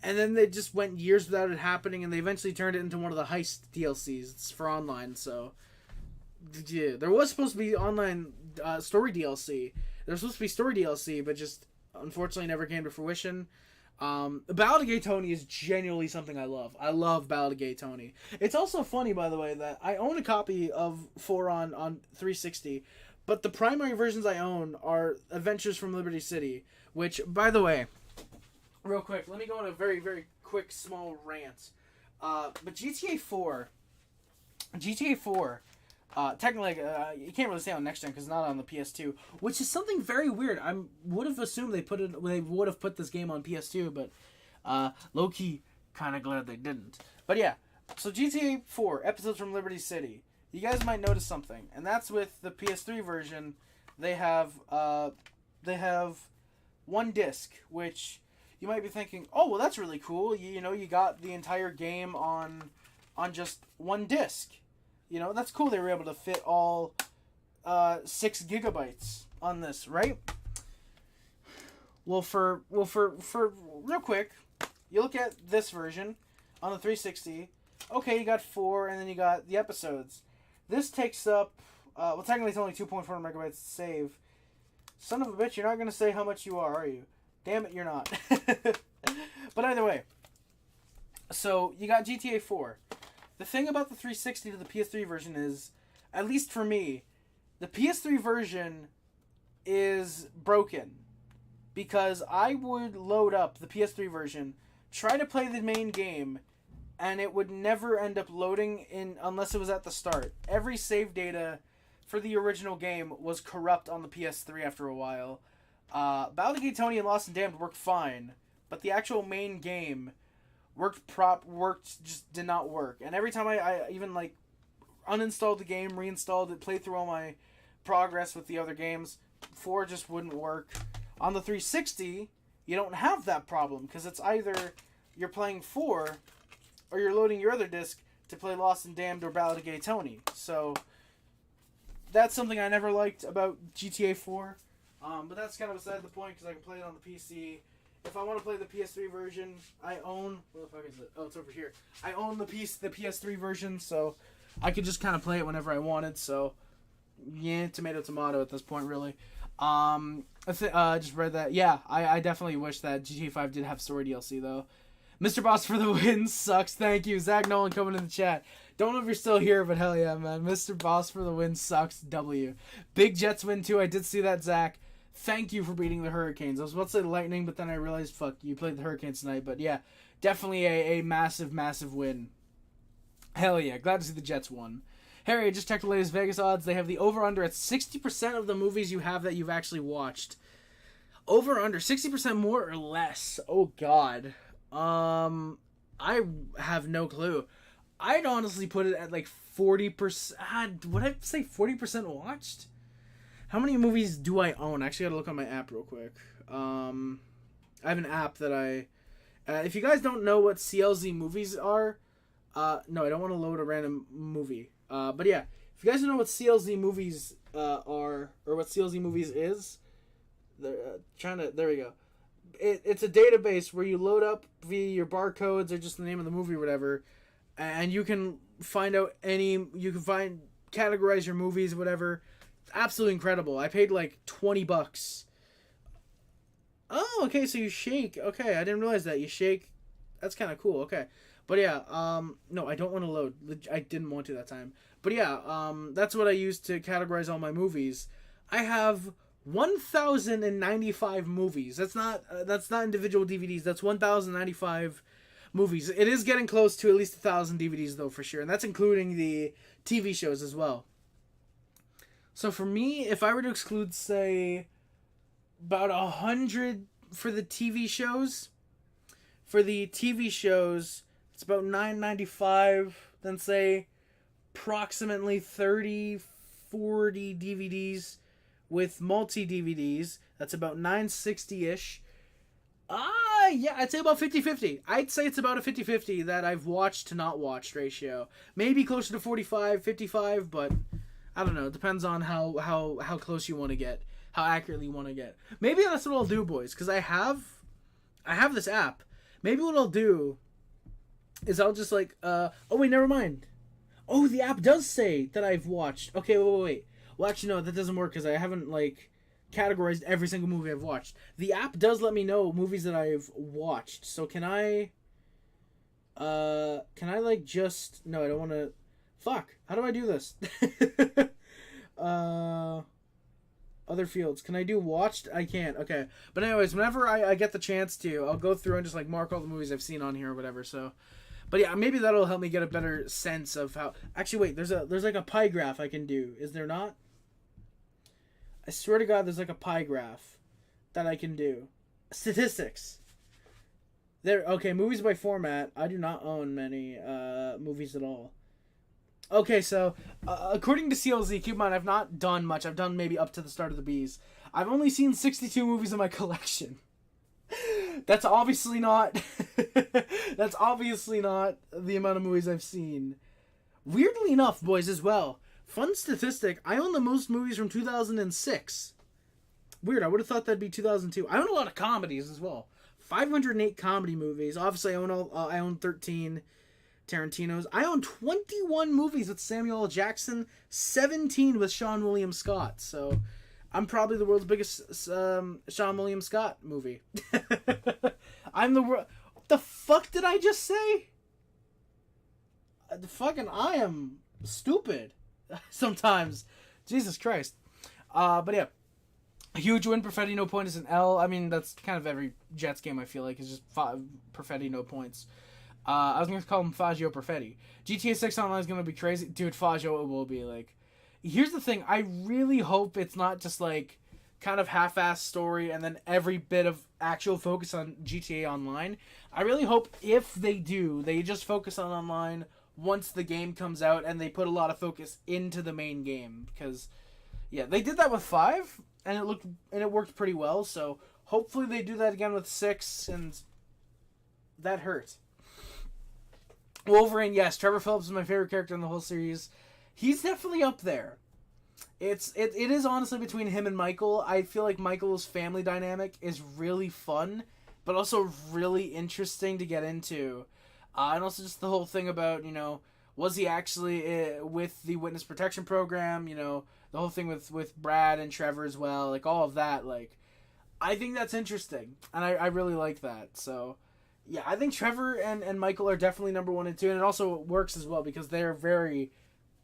and then they just went years without it happening, and they eventually turned it into one of the heist DLCs. It's for online, so yeah, there was supposed to be online story DLC. There was supposed to be story DLC, but just unfortunately never came to fruition. Baldigate Tony is genuinely something I love. I love Baldigate Tony. It's also funny, by the way, that I own a copy of 4 on 360, but the primary versions I own are Adventures from Liberty City, which, by the way, real quick, let me go on a very, very quick, small rant. But GTA 4, technically, you can't really say on next gen because it's not on the PS2, which is something very weird. I would have assumed they would have put this game on PS2, but low key, kind of glad they didn't. But yeah, so GTA 4 Episodes from Liberty City. You guys might notice something, and that's with the PS3 version. They have one disc, which you might be thinking, oh well, that's really cool. You got the entire game on just one disc. That's cool. They were able to fit all 6 gigabytes on this, right? Well, for real quick, you look at this version on the 360. Okay, you got 4, and then you got the episodes. This takes up, well, technically it's only 2.4 megabytes to save. Son of a bitch, you're not going to say how much you are you? Damn it, you're not. But either way, so you got GTA 4. The thing about the 360 to the PS3 version is, at least for me, the PS3 version is broken. Because I would load up the PS3 version, try to play the main game, and it would never end up loading unless it was at the start. Every save data for the original game was corrupt on the PS3 after a while. Baldigate Tony and Lost and Damned worked fine, but the actual main game just did not work. And every time I even like uninstalled the game, reinstalled it, played through all my progress with the other games, 4 just wouldn't work. On the 360, you don't have that problem because it's either you're playing 4, or you're loading your other disc to play Lost and Damned or Ballad of Gay Tony. So that's something I never liked about GTA 4. But that's kind of beside the point because I can play it on the PC. If I want to play the PS3 version, I own... Where the fuck is it? Oh, it's over here. I own the PS3 version, so I could just kind of play it whenever I wanted. So, yeah, tomato at this point, really. I just read that. Yeah, I definitely wish that GTA 5 did have story DLC, though. Mr. Boss for the win sucks. Thank you. Zach Nolan coming in the chat. Don't know if you're still here, but hell yeah, man. Mr. Boss for the win sucks. W. Big Jets win, too. I did see that, Zach. Thank you for beating the Hurricanes. I was about to say the Lightning, but then I realized, fuck, you played the Hurricanes tonight. But yeah, definitely a massive, massive win. Hell yeah. Glad to see the Jets won. Harry, I just checked the latest Vegas odds. They have the over-under at 60% of the movies you have that you've actually watched. Over-under, 60% more or less. Oh, God. I have no clue. I'd honestly put it at like 40%. Would I say 40% watched? How many movies do I own? I actually gotta look on my app real quick. I have an app that if you guys don't know what CLZ movies are, no, I don't want to load a random movie. But yeah, if you guys don't know what CLZ movies are, or what CLZ movies is, there we go. It's a database where you load up via your barcodes or just the name of the movie or whatever, and you can categorize your movies, whatever. It's absolutely incredible. I paid like $20. Oh, okay, so you shake. Okay, I didn't realize that. You shake. That's kind of cool. Okay. But yeah, no, I don't want to load. I didn't want to that time. But yeah, that's what I use to categorize all my movies. I have 1,095 movies. That's not individual DVDs. That's 1,095 movies. It is getting close to at least 1,000 DVDs though, for sure, and that's including the TV shows as well. So for me, if I were to exclude, say, about 100 for the TV shows, it's about $9.95. Then say approximately 30, 40 DVDs with multi-DVDs. That's about $9.60-ish. Yeah, I'd say about 50-50. I'd say it's about a 50-50 that I've watched to not watched ratio. Maybe closer to 45, 55, but I don't know. It depends on how close you want to get, how accurately you want to get. Maybe that's what I'll do, boys, because I have this app. Maybe what I'll do is I'll just like, oh wait, never mind. Oh, the app does say that I've watched. Okay, wait. Well, actually, no, that doesn't work because I haven't, like, categorized every single movie I've watched. The app does let me know movies that I've watched. So can I, like, just... No, I don't want to... Fuck. How do I do this? Other fields. Can I do watched? I can't. Okay. But anyways, whenever I get the chance to, I'll go through and just, like, mark all the movies I've seen on here or whatever, so... But yeah, maybe that'll help me get a better sense of how... Actually, wait, there's like a pie graph I can do. Is there not? I swear to God, there's like a pie graph that I can do. Statistics. There. Okay, movies by format. I do not own many movies at all. Okay, so according to CLZ, keep in mind, I've not done much. I've done maybe up to the start of the Bees. I've only seen 62 movies in my collection. That's obviously not... That's obviously not the amount of movies I've seen. Weirdly enough, boys, as well, fun statistic, I own the most movies from 2006. Weird, I would have thought that'd be 2002. I own a lot of comedies as well. 508 comedy movies. Obviously, I own 13 Tarantinos. I own 21 movies with Samuel L. Jackson, 17 with Sean William Scott. So, I'm probably the world's biggest Sean William Scott movie. What the fuck did I just say? I am stupid sometimes. Jesus Christ. But yeah. A huge win. Perfetti, no point is an L. I mean, that's kind of every Jets game, I feel like. It's just Perfetti, no points. I was going to call him Faggio Perfetti. GTA 6 Online is going to be crazy. Dude, Faggio, it will be, like... Here's the thing. I really hope it's not just, like, kind of half-assed story and then every bit of actual focus on GTA Online. I really hope if they do, they just focus on online once the game comes out and they put a lot of focus into the main game. Because, yeah, they did that with 5 and it worked pretty well. So hopefully they do that again with 6 and that hurt. Wolverine, yes, Trevor Phillips is my favorite character in the whole series. He's definitely up there. It is honestly between him and Michael. I feel like Michael's family dynamic is really fun, but also really interesting to get into. And also just the whole thing about, was he actually with the witness protection program? The whole thing with Brad and Trevor as well. Like, all of that. Like, I think that's interesting. And I really like that. So, yeah, I think Trevor and Michael are definitely number 1 and 2. And it also works as well because they're very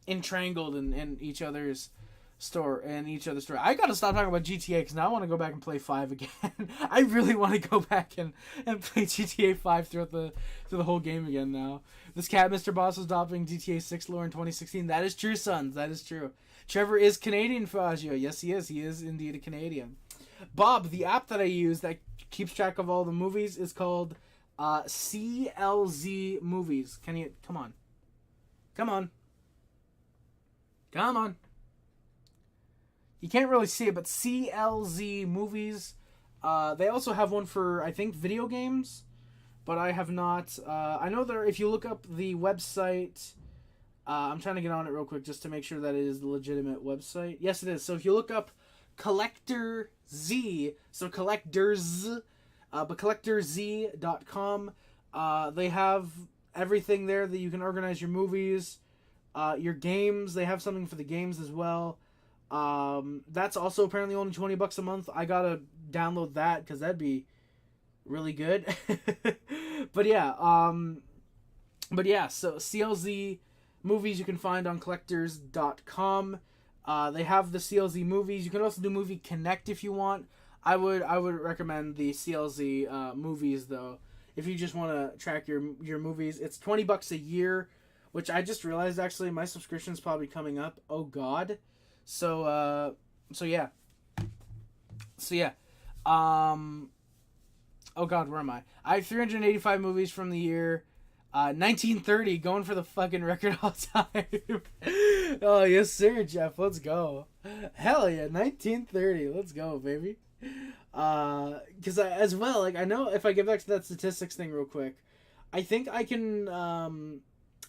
entrangled in each other's story. I gotta stop talking about GTA because now I want to go back and play 5 again. I really want to go back and play GTA 5 through the whole game again now. This cat, Mr. Boss, was adopting GTA 6 lore in 2016. That is true, sons. That is true. Trevor is Canadian, Fazio. Yes, he is. He is indeed a Canadian. Bob, the app that I use that keeps track of all the movies is called CLZ Movies. Can you... Come on. Come on. Come on. You can't really see it, but CLZ Movies. They also have one for, I think, video games, but I have not. I know that if you look up the website, I'm trying to get on it real quick just to make sure that it is the legitimate website. Yes, it is. So if you look up Collector Z, so collectors, but collectorz.com, they have everything there that you can organize your movies, your games. They have something for the games as well. That's also apparently only $20 a month. I gotta download that because that'd be really good. But yeah, so CLZ Movies you can find on collectors.com. They have the CLZ Movies. You can also do Movie Connect if you want. I would recommend the CLZ Movies though. If you just want to track your movies, it's $20 a year, which I just realized actually my subscription's probably coming up. Oh God. So yeah. Oh God, where am I? I have 385 movies from the year 1930, going for the fucking record all time. Oh yes sir, Jeff, let's go. Hell yeah, 1930, let's go, baby. Because as well, like, I know if I get back to that statistics thing real quick, I think I can, okay,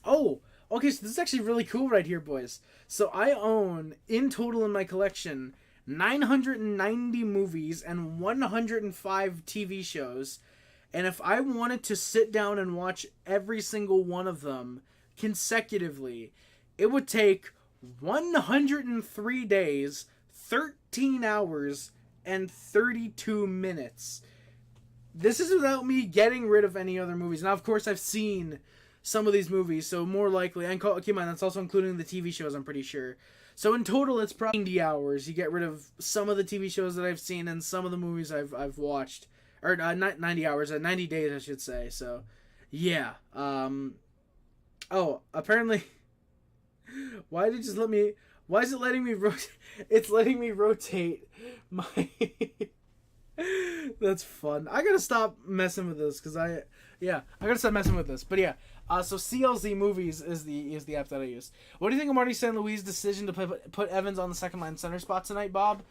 so this is actually really cool right here, boys. So I own, in total in my collection, 990 movies and 105 TV shows. And if I wanted to sit down and watch every single one of them consecutively, it would take 103 days, 13 hours, and 32 minutes. This is without me getting rid of any other movies. Now, of course, I've seen some of these movies, so more likely, and keep in mind, that's also including the TV shows, I'm pretty sure. So in total, it's probably 90 hours. You get rid of some of the TV shows that I've seen and some of the movies I've watched. Or not 90 hours, 90 days, I should say. So, yeah. Oh, apparently, why is it letting me rotate? It's letting me rotate my... That's fun. I gotta stop messing with this, because I gotta stop messing with this. But yeah, so CLZ Movies is the app that I use. What do you think of Marty St. Louis' decision to put Evans on the second line center spot tonight, Bob?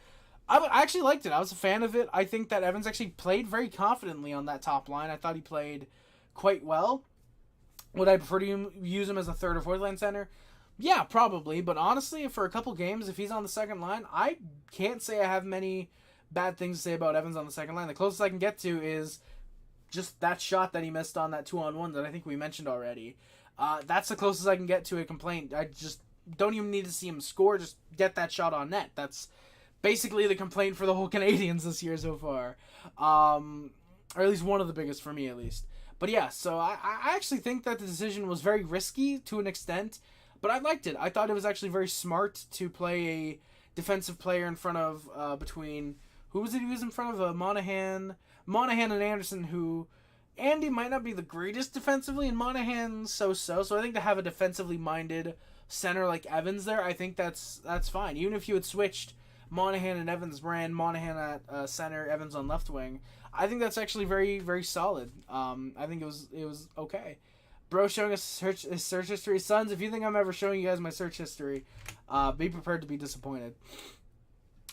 I actually liked it. I was a fan of it. I think that Evans actually played very confidently on that top line. I thought he played quite well. Would I prefer to use him as a third or fourth line center? Yeah, probably. But honestly, for a couple games, if he's on the second line, I can't say I have many bad things to say about Evans on the second line. The closest I can get to is just that shot that he missed on that 2-on-1 that I think we mentioned already. That's the closest I can get to a complaint. I just don't even need to see him score. Just get that shot on net. That's basically the complaint for the whole Canadiens this year so far. Or at least one of the biggest for me, at least. But yeah, so I actually think that the decision was very risky to an extent, but I liked it. I thought it was actually very smart to play a defensive player in front of, between, who was it he was in front of? Monahan and Anderson, who, Andy might not be the greatest defensively, and Monahan so-so, so I think to have a defensively minded center like Evans there, I think that's fine. Even if you had switched Monahan and Evans, ran Monahan at center, Evans on left wing, I think that's actually very, very solid. I think it was okay. Bro showing us his search history. Sons, if you think I'm ever showing you guys my search history, be prepared to be disappointed.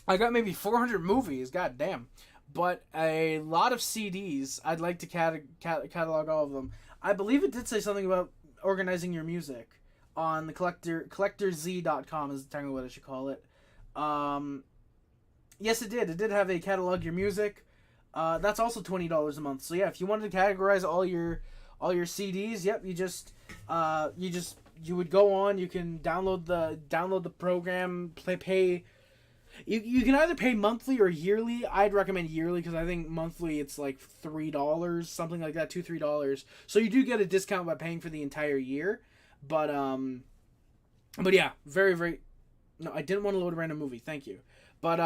I got maybe 400 movies. God damn. but a lot of CDs. I'd like to catalog all of them. I believe it did say something about organizing your music on the collectorz.com is technically what I should call it. Yes, it did. It did have a catalog your music. That's also $20 a month. So yeah, if you wanted to categorize all your CDs, yep, you would go on. You can download the program. Pay. You can either pay monthly or yearly. I'd recommend yearly because I think monthly it's like $3, something like that, $2-3. So you do get a discount by paying for the entire year. But yeah, very, very. No, I didn't want to load a random movie. Thank you. But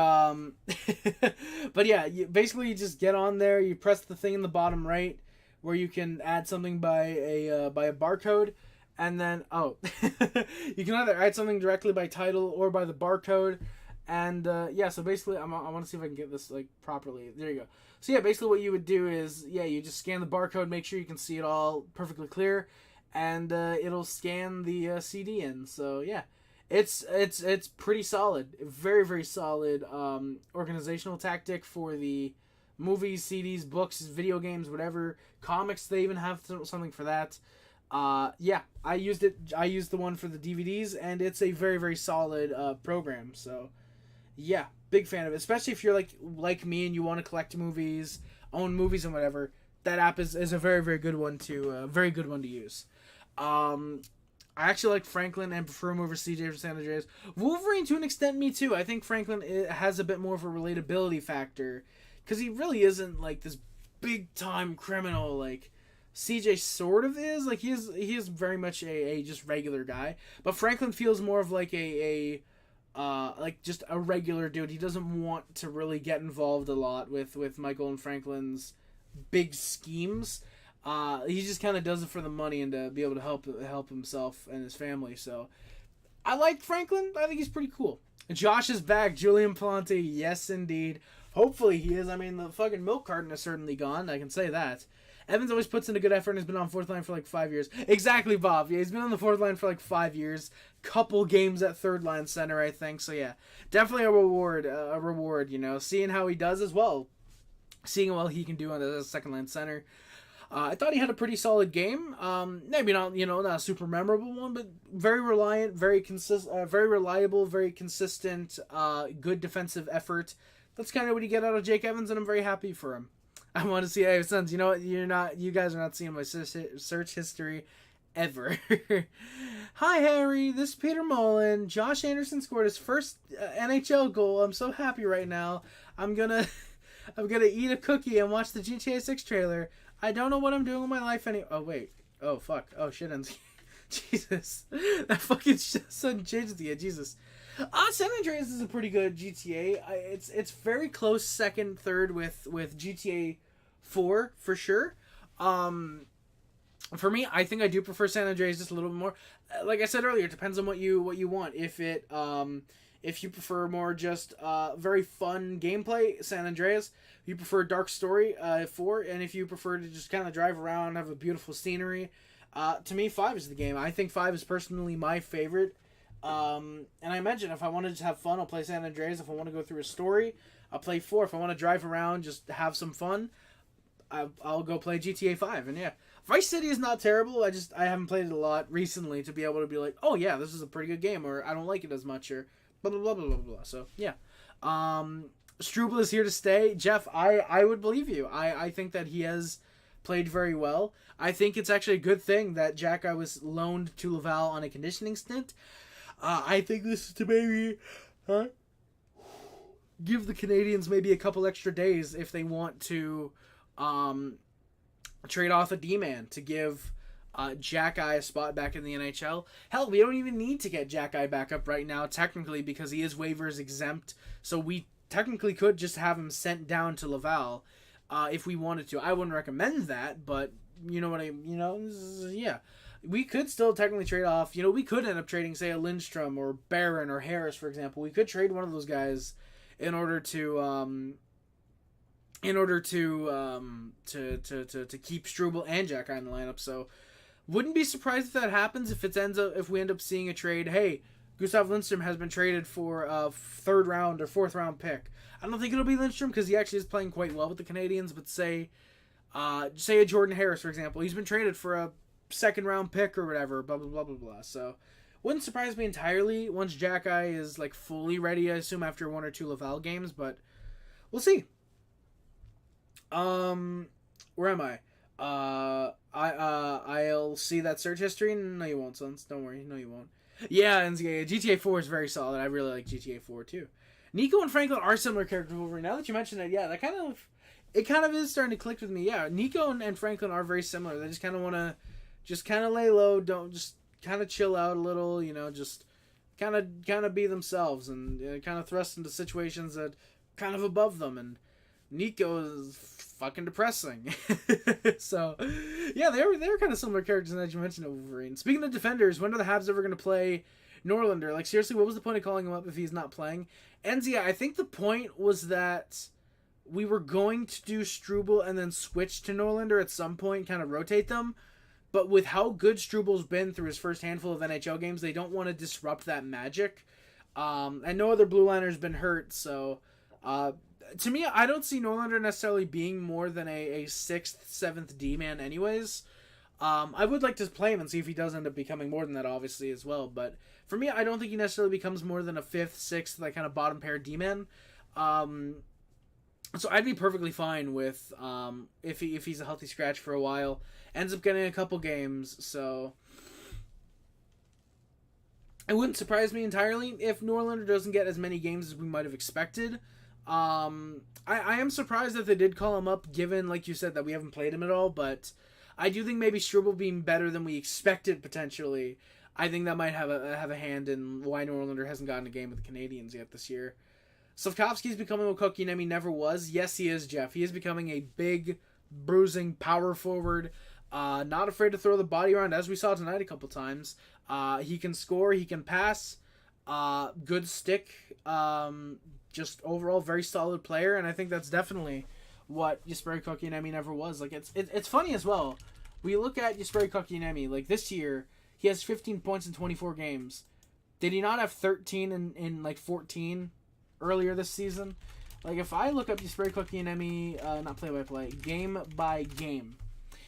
but yeah, you just get on there. You press the thing in the bottom right where you can add something by a barcode, and then you can either add something directly by title or by the barcode. And yeah, so basically, I want to see if I can get this like properly. There you go. So yeah, basically what you would do is you just scan the barcode, make sure you can see it all perfectly clear, and it'll scan the CD in. So yeah, it's pretty solid, very, very solid organizational tactic for the movies, CDs, books, video games, whatever, comics. They even have something for that. Yeah, I used it. I used the one for the DVDs, and it's a very, very solid program. So yeah, big fan of it. Especially if you're like me and you want to collect movies, own movies, and whatever. That app is a very, very good one to use. I actually like Franklin and prefer him over CJ from San Andreas. Wolverine, to an extent, me too. I think Franklin has a bit more of a relatability factor because he really isn't like this big time criminal like CJ sort of is. Like he is very much a just regular guy, but Franklin feels more of like a like just a regular dude. He doesn't want to really get involved a lot with Michael and Franklin's big schemes. He just kind of does it for the money and to be able to help himself and his family. So I like Franklin. I think he's pretty cool. Josh is back. Julian Palante, yes indeed. Hopefully he is. I mean, the fucking milk carton is certainly gone. I can say that. Evans always puts in a good effort and has been on fourth line for like 5 years. Exactly, Bob. Yeah, he's been on the fourth line for like 5 years. Couple games at third line center, I think. So yeah, definitely a reward. You know, seeing how he does as well, seeing how well he can do on the second line center. I thought he had a pretty solid game. Maybe not, not a super memorable one, but very reliant, very very reliable, very consistent. Good defensive effort. That's kind of what you get out of Jake Evans, and I'm very happy for him. I want to see, hey, sons, you know what? You guys are not seeing my search history ever. Hi, Harry. This is Peter Mullen. Josh Anderson scored his first NHL goal. I'm so happy right now. I'm gonna eat a cookie and watch the GTA 6 trailer. I don't know what I'm doing with my life anymore. Oh, wait. Oh, fuck. Oh, shit. Jesus. That fucking sudden change at the end. Jesus. San Andreas is a pretty good GTA. It's very close second, third with GTA 4 for sure. For me, I think I do prefer San Andreas just a little bit more. Like I said earlier, it depends on what you want. If you prefer more just very fun gameplay, San Andreas. If you prefer dark story, 4, and if you prefer to just kind of drive around, have a beautiful scenery, to me 5 is the game. I think 5 is personally my favorite. And I imagine if I want to just have fun, I'll play San Andreas. If I want to go through a story, I'll play 4. If I want to drive around, just have some fun, I'll go play GTA 5. And yeah, Vice City is not terrible. I haven't played it a lot recently to be able to be like, oh yeah, this is a pretty good game, or I don't like it as much, or blah blah blah blah blah blah. So yeah, Struble is here to stay. Jeff, I would believe you. I think that he has played very well. I think it's actually a good thing that Jack was loaned to Laval on a conditioning stint. I think this is to maybe give the Canadiens maybe a couple extra days if they want to trade off a D-man to give Jack a spot back in the NHL. Hell, we don't even need to get Jack back up right now, technically, because he is waivers exempt. So we technically could just have him sent down to Laval if we wanted to. I wouldn't recommend that, but you know what yeah. We could still technically trade off. We could end up trading, say, a Lindstrom or Barron or Harris, for example. We could trade one of those guys in order to keep Struble and Jack in the lineup. So, wouldn't be surprised if that happens. If we end up seeing a trade, hey, Gustav Lindstrom has been traded for a third round or fourth round pick. I don't think it'll be Lindstrom because he actually is playing quite well with the Canadiens. But say a Jordan Harris, for example, he's been traded for a second round pick or whatever. Blah blah blah blah blah. So wouldn't surprise me entirely once Jack-Eye is like fully ready. I assume after one or two Laval games, but we'll see. Where am I? I'll see that search history. No, you won't, Sons. Don't worry. No, you won't. Yeah, and GTA 4 is very solid. I really like GTA 4 too. Nico and Franklin are similar characters. Wolverine. Now that you mention it, yeah, it kind of is starting to click with me. Yeah, Nico and Franklin are very similar. They just kind of want to, just kind of lay low. Don't just kind of chill out a little. Just kind of be themselves and kind of thrust into situations that kind of above them. And Nico is fucking depressing. So, yeah, they were kind of similar characters that you mentioned, Wolverine. Speaking of defenders, when are the Habs ever going to play Norlinder? Like, seriously, what was the point of calling him up if he's not playing? And yeah, I think the point was that we were going to do Struble and then switch to Norlinder at some point, kind of rotate them. But with how good Struble's been through his first handful of NHL games, they don't want to disrupt that magic. And no other blue liner's been hurt, so to me, I don't see Norlinder necessarily being more than a 6th, 7th D-man anyways. I would like to play him and see if he does end up becoming more than that, obviously, as well. But for me, I don't think he necessarily becomes more than a 5th, 6th, like kind of bottom pair D-man. So I'd be perfectly fine with if he's a healthy scratch for a while. Ends up getting a couple games, so it wouldn't surprise me entirely if Norlinder doesn't get as many games as we might have expected. I am surprised that they did call him up, given, like you said, that we haven't played him at all, but I do think maybe Struble being better than we expected, potentially. I think that might have a hand in why Norlinder hasn't gotten a game with the Canadiens yet this year. Slavkovsky's becoming what Kotkaniemi never was. Yes, he is, Jeff. He is becoming a big, bruising power forward, not afraid to throw the body around, as we saw tonight a couple times. He can score, he can pass, good stick, just overall very solid player, and I think that's definitely what Jesperi Kotkaniemi never was. Like it's funny as well. We look at Jesperi Kotkaniemi, like this year, he has 15 points in 24 games. Did he not have 13 in like 14 earlier this season? Like if I look up Jesperi Kotkaniemi, not play by play, game by game,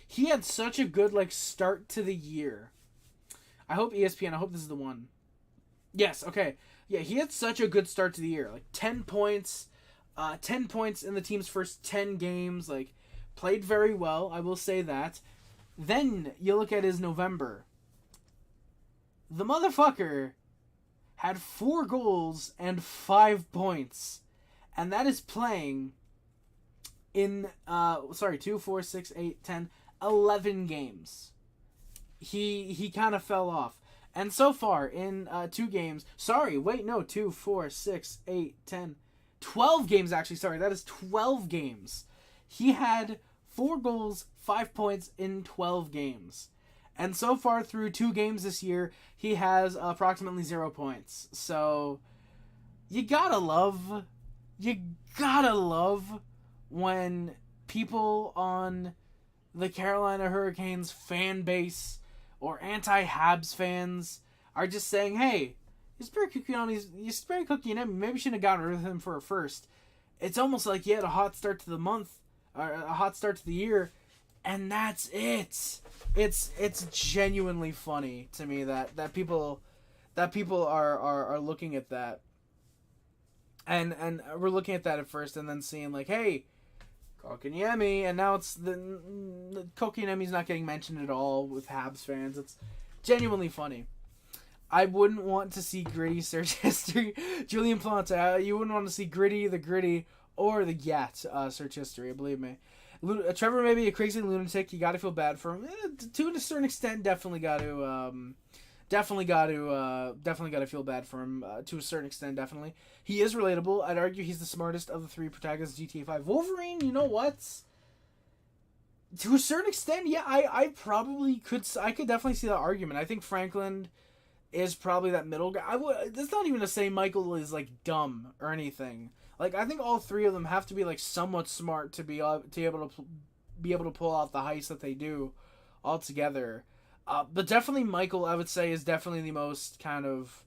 he had such a good like start to the year. I hope ESPN. I hope this is the one. Yes. Okay. Yeah, he had such a good start to the year. Like 10 points. 10 points in the team's first 10 games. Like, played very well, I will say that. Then, you look at his November. The motherfucker had 4 goals and 5 points. And that is playing in, 2, 4, 6, 8, 10, 11 games. He kind of fell off. And so far, in 2 games... 2, 4, 6, 8, 10... 12 games, actually. Sorry, that is 12 games. He had 4 goals, 5 points in 12 games. And so far, through 2 games this year, he has approximately 0 points. So, you gotta love when people on the Carolina Hurricanes fan base or anti-Habs fans are just saying, hey, Jesperi Kotkaniemi, maybe shouldn't have gotten rid of him for a first. It's almost like he had a hot start to the month, or a hot start to the year, and that's it. It's genuinely funny to me that people are looking at that, and we're looking at that at first, and then seeing like, hey, Kotkaniemi, and now it's the Kotkaniemi's not getting mentioned at all with Habs fans. It's genuinely funny. I wouldn't want to see Gritty search history. Julian Planta, you wouldn't want to see Gritty, the Gritty, or the Gat search history, believe me. Trevor may be a crazy lunatic. You got to feel bad for him. To a certain extent, definitely got to feel bad for him. To a certain extent, definitely. He is relatable. I'd argue he's the smartest of the 3 protagonists of GTA 5. Wolverine, you know what? To a certain extent, yeah, I probably could. I could definitely see that argument. I think Franklin is probably that middle guy. That's not even to say Michael is like dumb or anything. Like I think all 3 of them have to be like somewhat smart to be able to pull off the heist that they do all together. But definitely Michael, I would say, is definitely the most kind of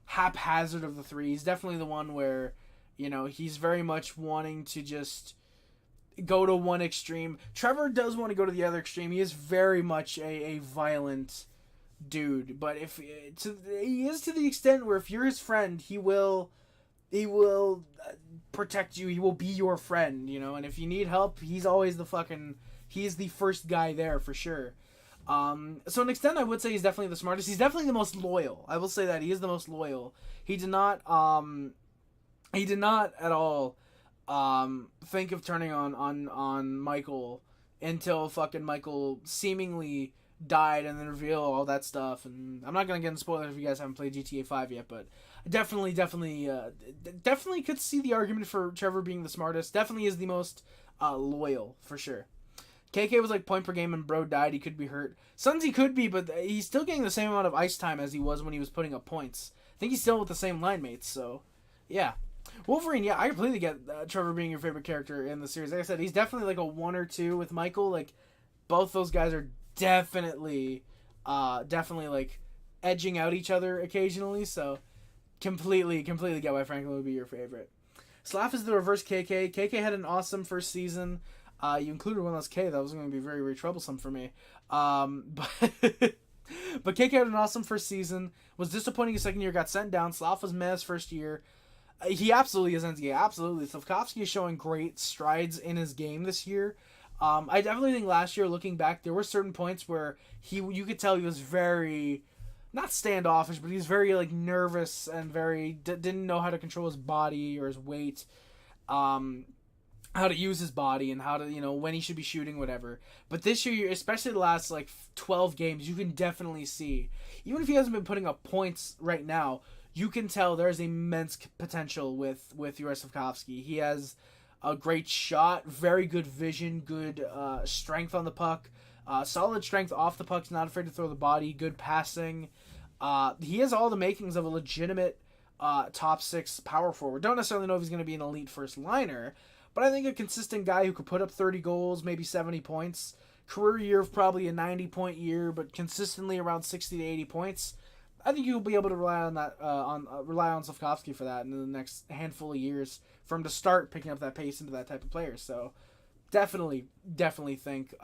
haphazard of the three. He's definitely the one where, he's very much wanting to just go to one extreme. Trevor does want to go to the other extreme. He is very much a violent dude, but he is to the extent where if you're his friend, he will protect you. He will be your friend, and if you need help, he's always he's the first guy there for sure. So an extent, I would say he's definitely the smartest. He's definitely the most loyal. I will say that he is the most loyal. He did not at all think of turning on Michael until fucking Michael seemingly died and then reveal all that stuff. And I'm not gonna get into spoilers if you guys haven't played GTA 5 yet, but definitely could see the argument for Trevor being the smartest. Definitely is the most loyal for sure. KK was like point per game and bro died. He could be hurt. Suns he could be, but he's still getting the same amount of ice time as he was when he was putting up points. I think he's still with the same line mates, so yeah. Wolverine, yeah, I completely get Trevor being your favorite character in the series. Like I said, he's definitely like a 1 or 2 with Michael. Like, both those guys are definitely like edging out each other occasionally, so completely get why Franklin would be your favorite. Slav is the reverse KK. KK had an awesome first season. You included one less K. That was going to be very, very troublesome for me. But KK had an awesome first season. Was disappointing his second year. Got sent down. Slav was meh his first year. He absolutely is NCAA. Absolutely. Slavkovsky is showing great strides in his game this year. I definitely think last year, looking back, there were certain points where you could tell he was very, not standoffish, but he was very like nervous and very didn't know how to control his body or his weight. How to use his body and how to, when he should be shooting, whatever. But this year, especially the last, 12 games, you can definitely see, even if he hasn't been putting up points right now, you can tell there's immense potential with Slavkovsky. He has a great shot, very good vision, good strength on the puck, solid strength off the puck, not afraid to throw the body, good passing. He has all the makings of a legitimate top 6 power forward. Don't necessarily know if he's going to be an elite first liner, but I think a consistent guy who could put up 30 goals, maybe 70 points, career year of probably a 90-point year, but consistently around 60 to 80 points. I think you'll be able to rely on that, rely on Slavkovsky for that in the next handful of years for him to start picking up that pace into that type of player. So definitely think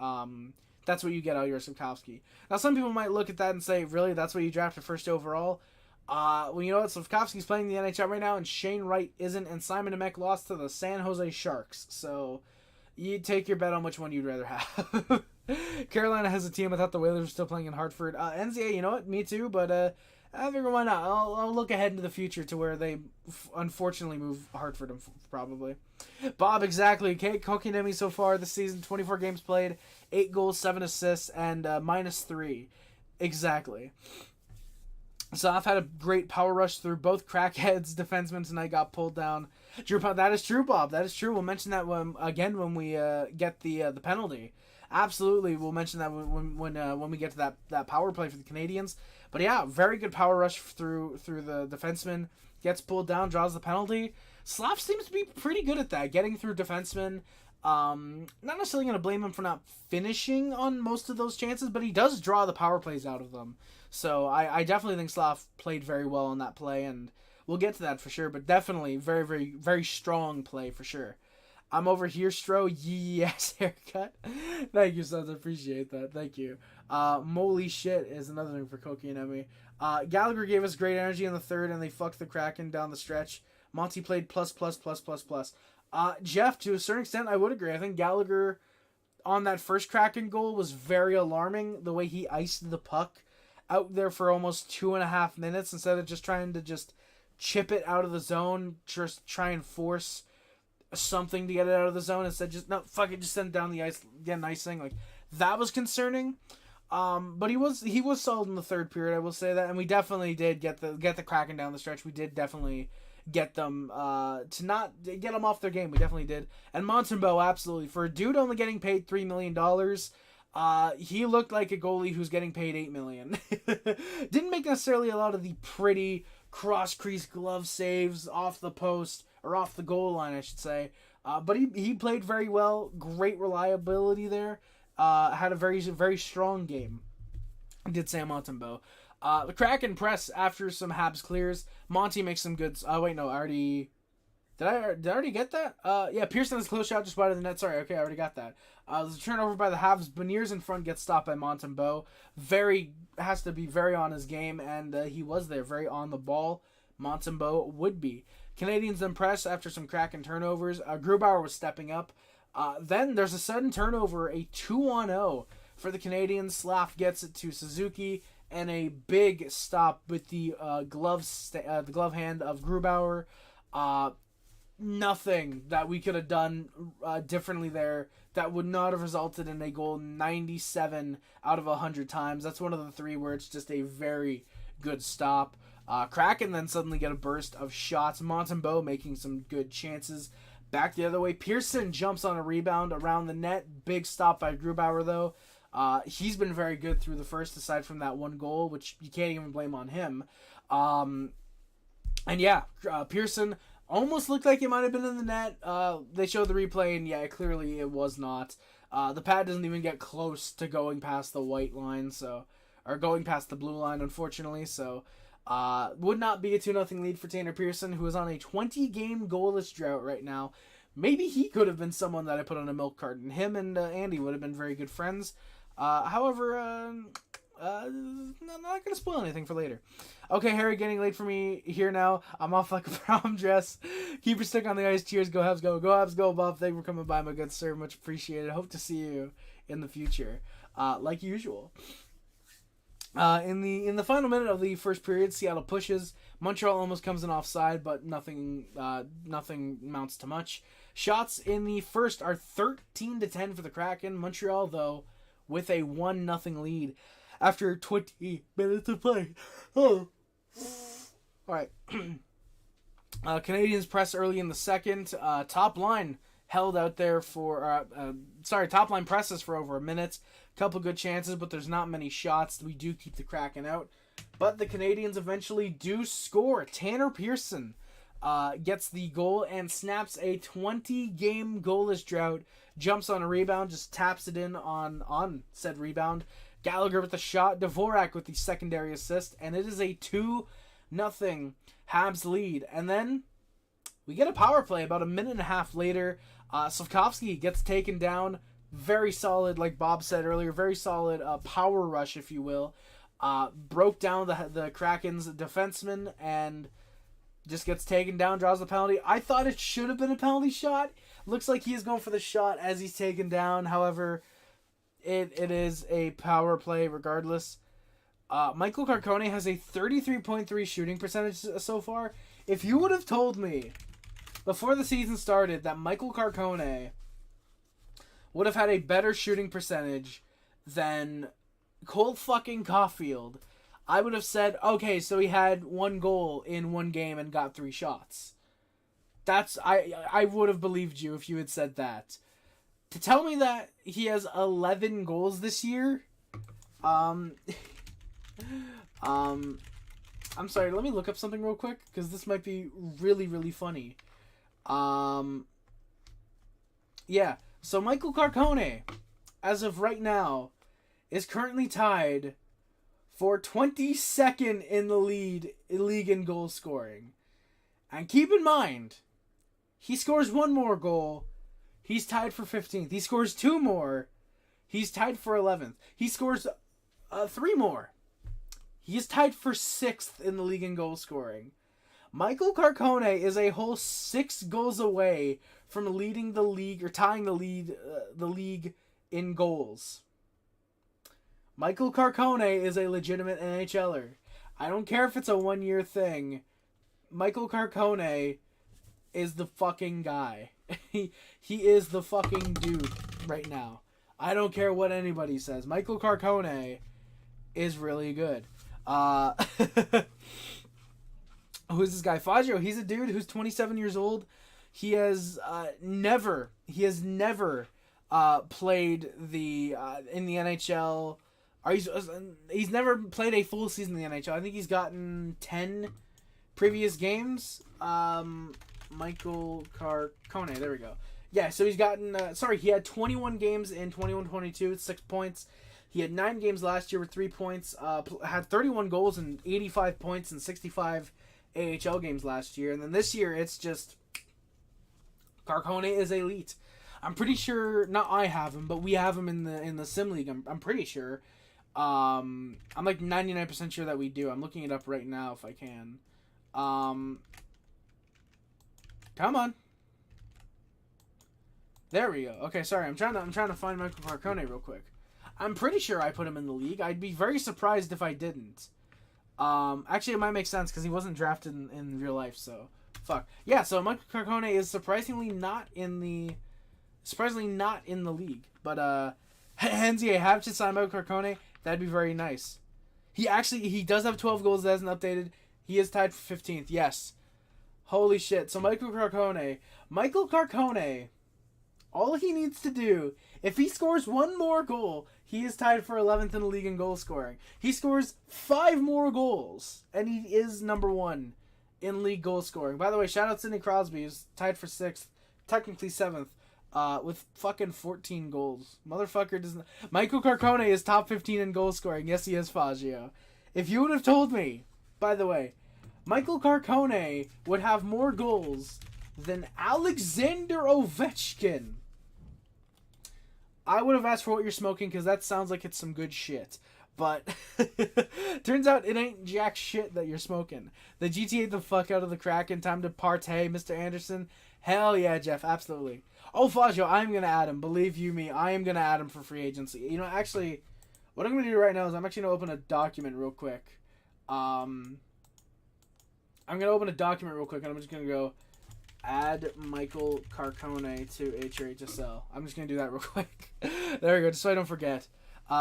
that's what you get out of your Slavkovsky. Now, some people might look at that and say, really, that's what you drafted first overall? Well, you know what? Slavkovsky's playing in the NHL right now, and Shane Wright isn't, and Simon Nemec lost to the San Jose Sharks. So you take your bet on which one you'd rather have. Carolina has a team. I thought the Whalers were still playing in Hartford. NCAA, you know what? Me too, but I figure why not? I'll look ahead into the future to where they unfortunately move Hartford, probably. Bob, exactly. Kotkaniemi so far this season, 24 games played, 8 goals, 7 assists, and -3. Exactly. So I've had a great power rush through both crackheads defensemen tonight. Got pulled down. That is true, Bob. That is true. We'll mention that when we get the penalty. Absolutely, we'll mention that when we get to that power play for the Canadiens. But yeah, very good power rush through the defenseman. Gets pulled down, draws the penalty. Slav seems to be pretty good at that, getting through defensemen. Not necessarily going to blame him for not finishing on most of those chances, but he does draw the power plays out of them. So I definitely think Slav played very well on that play, and we'll get to that for sure. But definitely very, very, very strong play for sure. I'm over here, Stro. Yes, haircut. Thank you, Sons. I appreciate that. Thank you. Moly shit is another thing for Kotkaniemi. Gallagher gave us great energy in the third, and they fucked the Kraken down the stretch. Monty played plus. Jeff, to a certain extent, I would agree. I think Gallagher on that first Kraken goal was very alarming. The way he iced the puck out there for almost 2.5 minutes instead of just trying to just chip it out of the zone, just try and force something to get it out of the zone instead just no fuck it, just send it down the ice, get an icing. Like, that was concerning. But he was solid in the third period, I will say that, and we definitely did get the Kraken down the stretch. We did definitely get them to not get them off their game. We definitely did. And Montembeault, absolutely, for a dude only getting paid $3 million, he looked like a goalie who's getting paid $8 million. Didn't make necessarily a lot of the pretty cross crease glove saves off the post, or off the goal line, I should say. But he played very well. Great reliability there. Had a very, very strong game. Did Sam Montembeault. The Kraken press after some Habs clears. Monty makes some good... Oh, wait, no, I already... Did I already get that? Yeah, Pearson has a close shot just wide of the net. Sorry, okay, I already got that. There's a turnover by the Habs. Beniers in front gets stopped by Montembeault. Has to be very on his game, and he was there, very on the ball. Montembeault would be. Canadiens then press after some Kraken turnovers. Grubauer was stepping up. Then there's a sudden turnover, a 2-on-0 for the Canadiens. Slav gets it to Suzuki, and a big stop with the glove hand of Grubauer. Nothing that we could have done differently there that would not have resulted in a goal 97 out of 100 times. That's one of the three where it's just a very good stop. Kraken then suddenly get a burst of shots. Montembeault making some good chances. Back the other way, Pearson jumps on a rebound around the net. Big stop by Grubauer, though. He's been very good through the first, aside from that one goal, which you can't even blame on him. Pearson almost looked like it might have been in the net. They showed the replay, and yeah, clearly it was not. The pad doesn't even get close to going past the white line, or going past the blue line, unfortunately, so... would not be a 2-0 lead for Tanner Pearson, who is on a 20-game goalless drought right now. Maybe he could have been someone that I put on a milk carton. Him and Andy would have been very good friends. However, I'm not going to spoil anything for later. Okay, Harry, getting late for me here now. I'm off like a prom dress. Keep your stick on the ice. Cheers. Go Habs, go. Go Habs, go, Bob. Thank you for coming by, my good sir. Much appreciated. Hope to see you in the future. Like usual. In the final minute of the first period, Seattle pushes. Montreal almost comes in offside, but nothing amounts to much. Shots in the first are 13-10 for the Kraken. Montreal, though, with a 1-0 lead after 20 minutes of play. Oh. All right. Canadiens press early in the second. Top line held out there for... top line presses for over a minute. Couple good chances, but there's not many shots. We do keep the Kraken out. But the Canadiens eventually do score. Tanner Pearson gets the goal and snaps a 20-game goalless drought. Jumps on a rebound, just taps it in on said rebound. Gallagher with the shot. Dvorak with the secondary assist. And it is a 2-0 Habs lead. And then we get a power play about a minute and a half later. Slavkovsky gets taken down. Very solid, like Bob said earlier, very solid power rush, if you will. Broke down the Kraken's defenseman and just gets taken down, draws the penalty. I thought it should have been a penalty shot. Looks like he is going for the shot as he's taken down. However, it is a power play regardless. Michael Carcone has a 33.3 shooting percentage so far. If you would have told me before the season started that Michael Carcone would have had a better shooting percentage than Cole fucking Caulfield, I would have said, okay, so he had one goal in one game and got 3 shots. I would have believed you if you had said that. To tell me that he has 11 goals this year, I'm sorry, let me look up something real quick, because this might be really, really funny. Yeah. So Michael Carcone, as of right now, is currently tied for 22nd in the league in goal scoring. And keep in mind, he scores 1 more goal, he's tied for 15th. He scores 2 more, he's tied for 11th. He scores 3 more, he is tied for 6th in the league in goal scoring. Michael Carcone is a whole 6 goals away from leading the league, or tying the league in goals. Michael Carcone is a legitimate NHLer. I don't care if it's a 1-year thing. Michael Carcone is the fucking guy. He is the fucking dude right now. I don't care what anybody says. Michael Carcone is really good. Who's this guy? Faggio. He's a dude who's 27 years old. He has never played in the NHL. Or he's never played a full season in the NHL. I think he's gotten 10 previous games. Michael Carcone. There we go. Yeah, so he's gotten... he had 21 games in 21-22, 6 points. He had 9 games last year with 3 points. Had 31 goals and 85 points in 65 AHL games last year. And then this year, it's just Carcone is elite. I'm pretty sure, not I have him, but we have him in the Sim League. I'm pretty sure. I'm like 99% sure that we do. I'm looking it up right now if I can. Come on. There we go. Okay, sorry. I'm trying to find Michael Carcone real quick. I'm pretty sure I put him in the league. I'd be very surprised if I didn't. Actually, it might make sense because he wasn't drafted in real life. So, fuck. Yeah. So Michael Carcone is surprisingly not in the league. But Henzie, have to sign Michael Carcone. That'd be very nice. He does have 12 goals that hasn't updated. He is tied for 15th. Yes. Holy shit. So Michael Carcone, all he needs to do, if he scores one more goal, he is tied for 11th in the league in goal scoring. He scores 5 more goals, and he is number 1 in league goal scoring. By the way, shout out Sidney Crosby, who's tied for 6th, technically 7th, with fucking 14 goals. Motherfucker doesn't... Michael Carcone is top 15 in goal scoring. Yes, he is, Faggio. If you would have told me, by the way, Michael Carcone would have more goals than Alexander Ovechkin, I would have asked for what you're smoking because that sounds like it's some good shit. But turns out it ain't jack shit that you're smoking. The GTA the fuck out of the Kraken. Time to partay, Mr. Anderson. Hell yeah, Jeff. Absolutely. Oh, Faggio, I'm going to add him. Believe you me, I am going to add him for free agency. You know, actually, what I'm going to do right now is I'm actually going to open a document real quick. I'm going to open a document real quick, and I'm just going to go add Michael Carcone to HRHSL. I'm just going to do that real quick. There we go, just so I don't forget.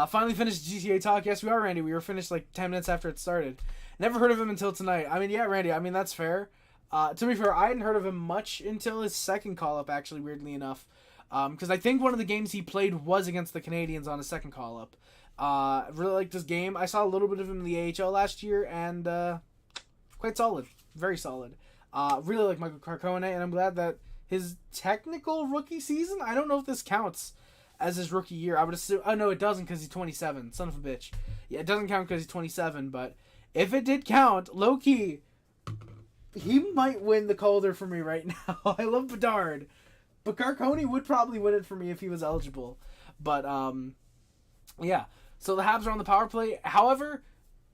Finally finished GTA talk. Yes, we are, Randy. We were finished like 10 minutes after it started. Never heard of him until tonight. I mean, yeah, Randy, I mean, that's fair. To be fair, I hadn't heard of him much until his second call-up, actually, weirdly enough. Because I think one of the games he played was against the Canadiens on his second call-up. Really liked this game. I saw a little bit of him in the AHL last year, and quite solid. Very solid. Really like Michael Carcone, and I'm glad that his technical rookie season, I don't know if this counts as his rookie year. I would assume... Oh, no, it doesn't because he's 27. Son of a bitch. Yeah, it doesn't count because he's 27, but if it did count, low-key, he might win the Calder for me right now. I love Bedard, but Carcone would probably win it for me if he was eligible. But, yeah. So the Habs are on the power play. However,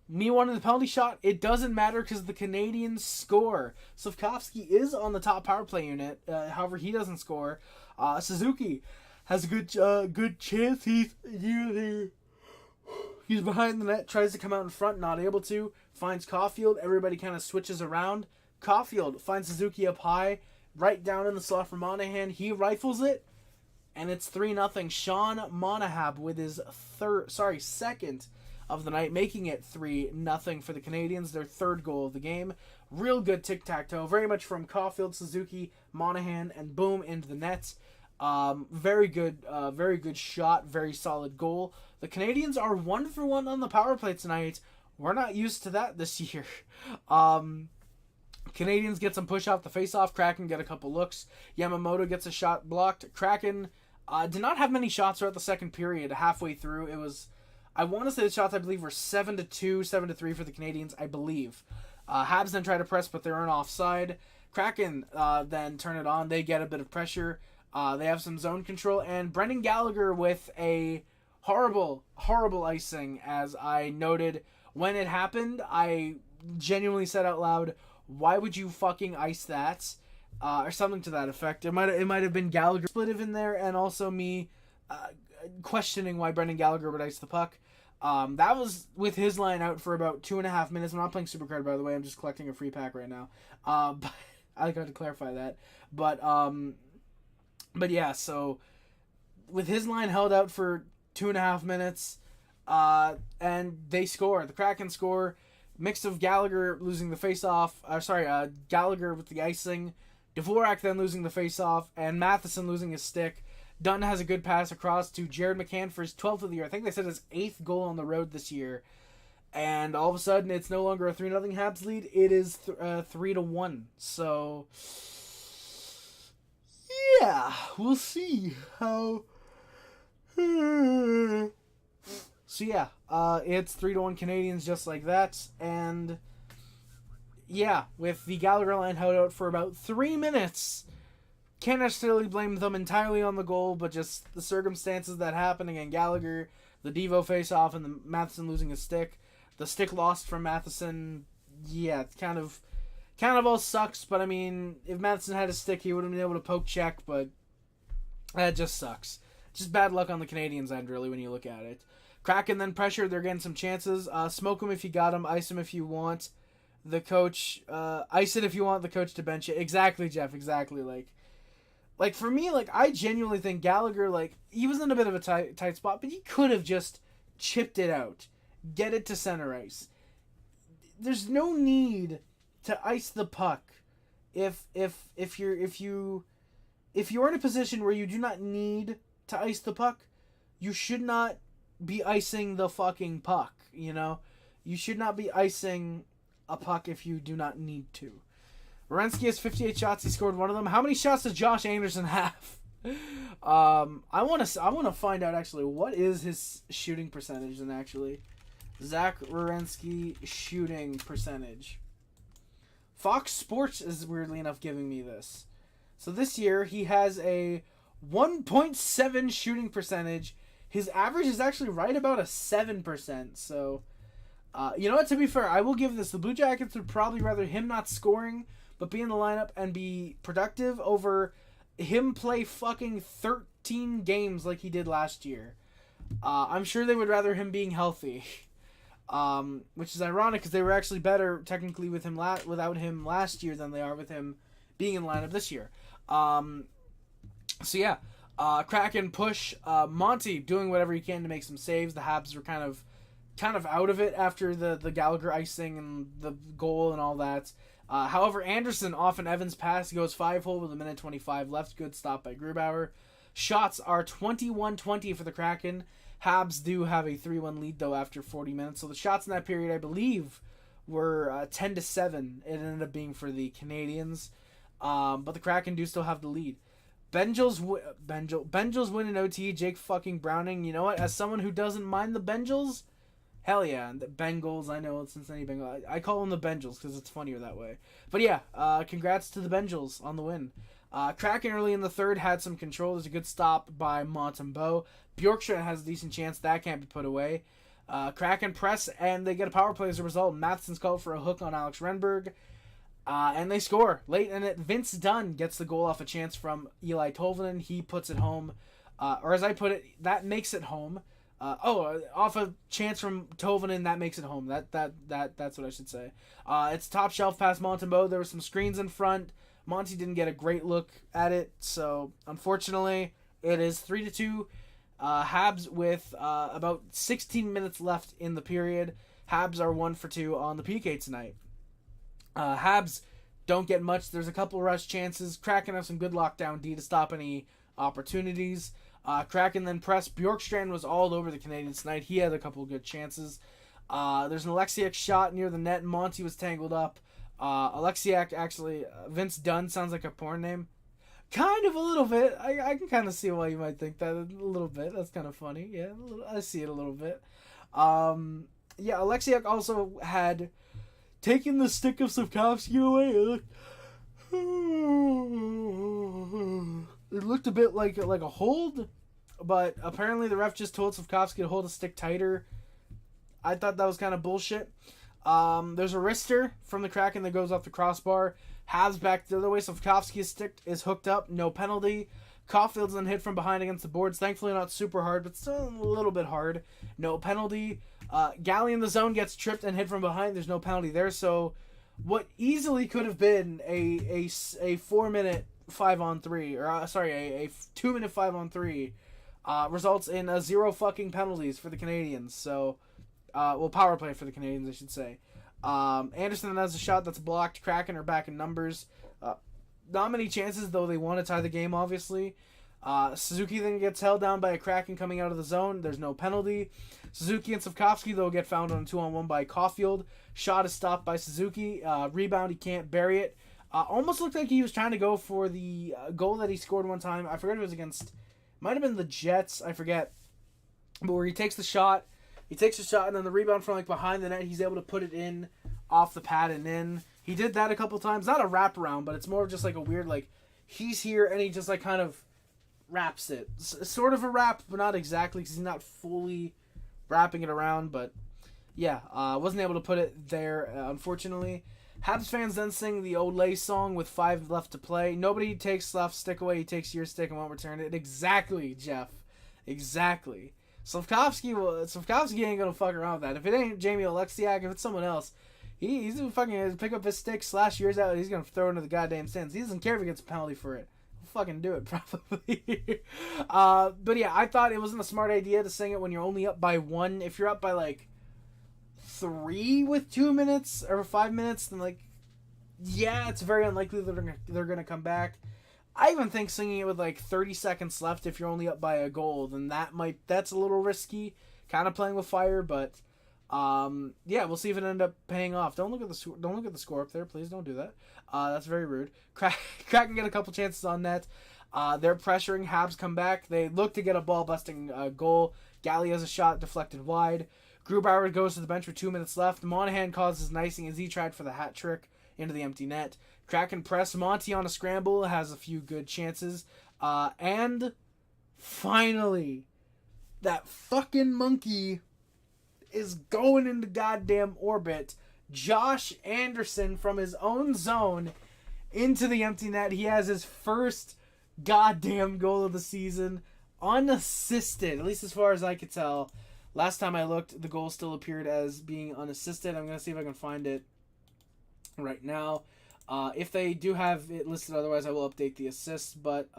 me wanting the penalty shot, it doesn't matter because the Canadiens score. Slavkovsky is on the top power play unit. However, he doesn't score. Suzuki has a good chance. He's behind the net, tries to come out in front, not able to. Finds Caulfield. Everybody kind of switches around. Caulfield finds Suzuki up high, right down in the slot for Monahan. He rifles it, and it's 3-0. Sean Monahan with his second of the night, making it 3-0 for the Canadiens, their third goal of the game. Real good tic-tac-toe, very much from Caulfield, Suzuki, Monahan, and boom, into the net. Very good shot, very solid goal. The Canadiens are 1-for-1 on the power play tonight. We're not used to that this year. Canadiens get some push off the face-off. Kraken get a couple looks. Yamamoto gets a shot blocked. Kraken did not have many shots throughout the second period. Halfway through, it was... I want to say the shots, I believe, were 7-2, 7-3 for the Canadiens, I believe. Habs then try to press, but they're on offside. Kraken then turn it on. They get a bit of pressure. They have some zone control. And Brendan Gallagher with a horrible, horrible icing. As I noted, when it happened, I genuinely said out loud, why would you fucking ice that? Or something to that effect. It might have been Gallagher expletive in there, and also me questioning why Brendan Gallagher would ice the puck. That was with his line out for about 2.5 minutes. I'm not playing Supercard, by the way. I'm just collecting a free pack right now. But I got to clarify that. But yeah, so with his line held out for 2.5 minutes, and they score. The Kraken score. Mix of Gallagher losing the face-off. Gallagher with the icing. Dvorak then losing the face-off, and Matheson losing his stick. Dunn has a good pass across to Jared McCann for his 12th of the year. I think they said his 8th goal on the road this year. And all of a sudden, it's no longer a 3-0 Habs lead. It is 3-1. So, yeah, we'll see how... So yeah, it's 3-1 Canadiens just like that, and yeah, with the Gallagher line held out for about 3 minutes. Can't necessarily blame them entirely on the goal, but just the circumstances that happened again. Gallagher, the Devo face-off, and the Matheson losing his stick. The stick lost from Matheson. Yeah, it's kind of all sucks. But I mean, if Matheson had a stick, he would have been able to poke check. But that just sucks. Just bad luck on the Canadiens' end, really, when you look at it. Kraken then pressure. They're getting some chances. Smoke them if you got them. Ice them if you want. The coach, ice it if you want the coach to bench it. Exactly, Jeff. Exactly. Like, for me, like, I genuinely think Gallagher, like, he was in a bit of a tight spot, but he could have just chipped it out. Get it to center ice. There's no need to ice the puck if you're in a position where you do not need to ice the puck. You should not be icing the fucking puck, you know? You should not be icing a puck if you do not need to. Werenski has 58 shots. He scored one of them. How many shots does Josh Anderson have? I want to find out actually what is his shooting percentage. And actually, Zach Werenski shooting percentage. Fox Sports is weirdly enough giving me this. So this year he has a 1.7 shooting percentage. His average is actually right about a 7%. So, you know what? To be fair, I will give this. The Blue Jackets would probably rather him not scoring, but be in the lineup and be productive over him play fucking 13 games like he did last year. I'm sure they would rather him being healthy, which is ironic because they were actually better technically with him without him last year than they are with him being in the lineup this year. So yeah, Kraken push. Monty doing whatever he can to make some saves. The Habs were kind of out of it after the Gallagher icing and the goal and all that. However, Anderson off an Evans pass goes 5-hole with a minute 25 left. Good stop by Grubauer. Shots are 21-20 for the Kraken. Habs do have a 3-1 lead, though, after 40 minutes. So the shots in that period, I believe, were 10-7. It ended up being for the Canadiens. But the Kraken do still have the lead. Benjels win in OT. Jake fucking Browning. You know what? As someone who doesn't mind the Benjels, hell yeah, the Bengals. I know it's Cincinnati Bengals. I call them the Benjels because it's funnier that way. But yeah, congrats to the Benjels on the win. Kraken early in the third had some control. There's a good stop by Montembeault. Bjorkstrand has a decent chance. That can't be put away. Kraken press, and they get a power play as a result. Matheson's called for a hook on Alex Renberg. And they score. Late in it, Vince Dunn gets the goal off a chance from Eli Tolvanen. He puts it home. Or as I put it, that makes it home. Off a chance from Tolvanen, that makes it home. That's what I should say. It's top shelf past Montembeault. There were some screens in front. Monty didn't get a great look at it, so unfortunately, it is 3-2. Habs with about 16 minutes left in the period. Habs are 1-for-2 on the PK tonight. Habs don't get much. There's a couple rush chances. Kraken have some good lockdown D to stop any opportunities. Kraken then press. Bjorkstrand was all over the Canadiens tonight. He had a couple good chances. There's an Alexiak shot near the net. Monty was tangled up. Alexiak, actually, Vince Dunn sounds like a porn name. Kind of a little bit. I can kind of see why you might think that a little bit. That's kind of funny. Yeah, I see it a little bit. Yeah, Alexiak also had taken the stick of Slavkovsky away. It looked a bit like a hold, but apparently the ref just told Slavkovsky to hold the stick tighter. I thought that was kind of bullshit. There's a wrister from the Kraken that goes off the crossbar. Habs back the other way. Slavkovsky's stick is hooked up. No penalty. Caulfield's then hit from behind against the boards. Thankfully not super hard, but still a little bit hard. No penalty. Galley in the zone gets tripped and hit from behind. There's no penalty there. So what easily could have been a 4-minute 5-on-3, or a 2-minute 5-on-3, results in 0 fucking penalties for the Canadiens. So, power play for the Canadiens, I should say. Anderson has a shot that's blocked. Kraken are back in numbers. Not many chances, though they want to tie the game, obviously. Suzuki then gets held down by a Kraken coming out of the zone. There's no penalty. Suzuki and Slavkovsky, though, get found on a 2-on-1 by Caulfield. Shot is stopped by Suzuki. Rebound, he can't bury it. Almost looked like he was trying to go for the goal that he scored one time. I forget if it was against... Might have been the Jets. I forget. But where he takes the shot, He takes a shot, and then the rebound from like behind the net, he's able to put it in off the pad and in. He did that a couple times. Not a wraparound, but it's more of just like a weird, like, he's here and he just like kind of wraps it. Sort of a wrap, but not exactly because he's not fully wrapping it around. But yeah, wasn't able to put it there, unfortunately. Habs fans then sing the Olay song with 5 left to play. Nobody takes left stick away. He takes your stick and won't return it. Exactly, Jeff. Exactly. Slavkovsky ain't gonna fuck around with that. If it ain't Jamie Oleksiak, if it's someone else, he's gonna fucking pick up his stick, slash yours out, and he's gonna throw it into the goddamn stands. He doesn't care if he gets a penalty for it. He'll fucking do it, probably. But yeah, I thought it wasn't a smart idea to sing it when you're only up by 1. If you're up by like 3 with 2 minutes or 5 minutes, then like, yeah, it's very unlikely they're gonna come back. I even think singing it with like 30 seconds left, if you're only up by a goal, then that's a little risky, kind of playing with fire. But yeah, we'll see if it ended up paying off. Don't look at the score up there, please. Don't do that. That's very rude. Kraken get a couple chances on net. They're pressuring. Habs come back. They look to get a ball busting goal. Galley has a shot deflected wide. Grubauer goes to the bench with 2 minutes left. Monahan causes an icing as he tried for the hat trick into the empty net. Kraken press. Monty on a scramble has a few good chances. And finally, that fucking monkey is going into goddamn orbit. Josh Anderson from his own zone into the empty net. He has his first goddamn goal of the season, unassisted, at least as far as I could tell. Last time I looked, the goal still appeared as being unassisted. I'm going to see if I can find it right now. If they do have it listed, otherwise I will update the assists. But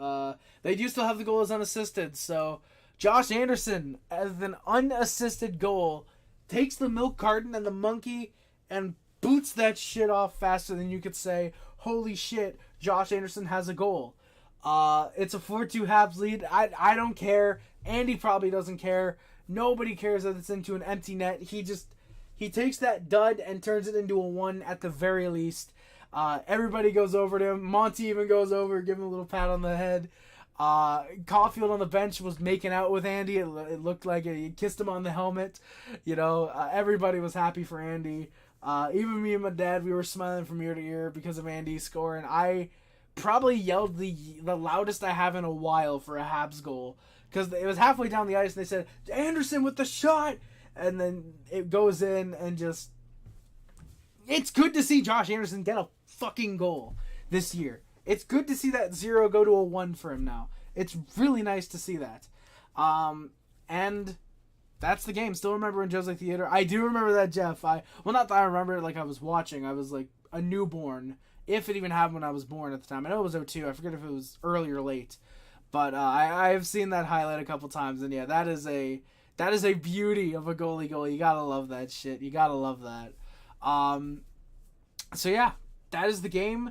they do still have the goal as unassisted. So Josh Anderson, as an unassisted goal, takes the milk carton and the monkey and boots that shit off faster than you could say, holy shit, Josh Anderson has a goal. It's a 4-2 Habs lead. I don't care. Andy probably doesn't care. Nobody cares that it's into an empty net. He takes that dud and turns it into a 1 at the very least. Everybody goes over to him. Monty even goes over, give him a little pat on the head. Caulfield on the bench was making out with Andy. It looked like he kissed him on the helmet. Everybody was happy for Andy. Even me and my dad, we were smiling from ear to ear because of Andy's score. And I probably yelled the loudest I have in a while for a Habs goal. Because it was halfway down the ice and they said, Anderson with the shot! And then it goes in and just... It's good to see Josh Anderson get a fucking goal this year. It's good to see that 0 go to a 1 for him now. It's really nice to see that. And that's the game. Still remember in Jose Theater. I do remember that, Jeff. Not that I remember it like I was watching. I was like a newborn. If it even happened when I was born at the time. I know it was 02. I forget if it was early or late. But I have seen that highlight a couple times. And yeah, that is a beauty of a goalie goal. You gotta love that shit. You gotta love that. So yeah, that is the game.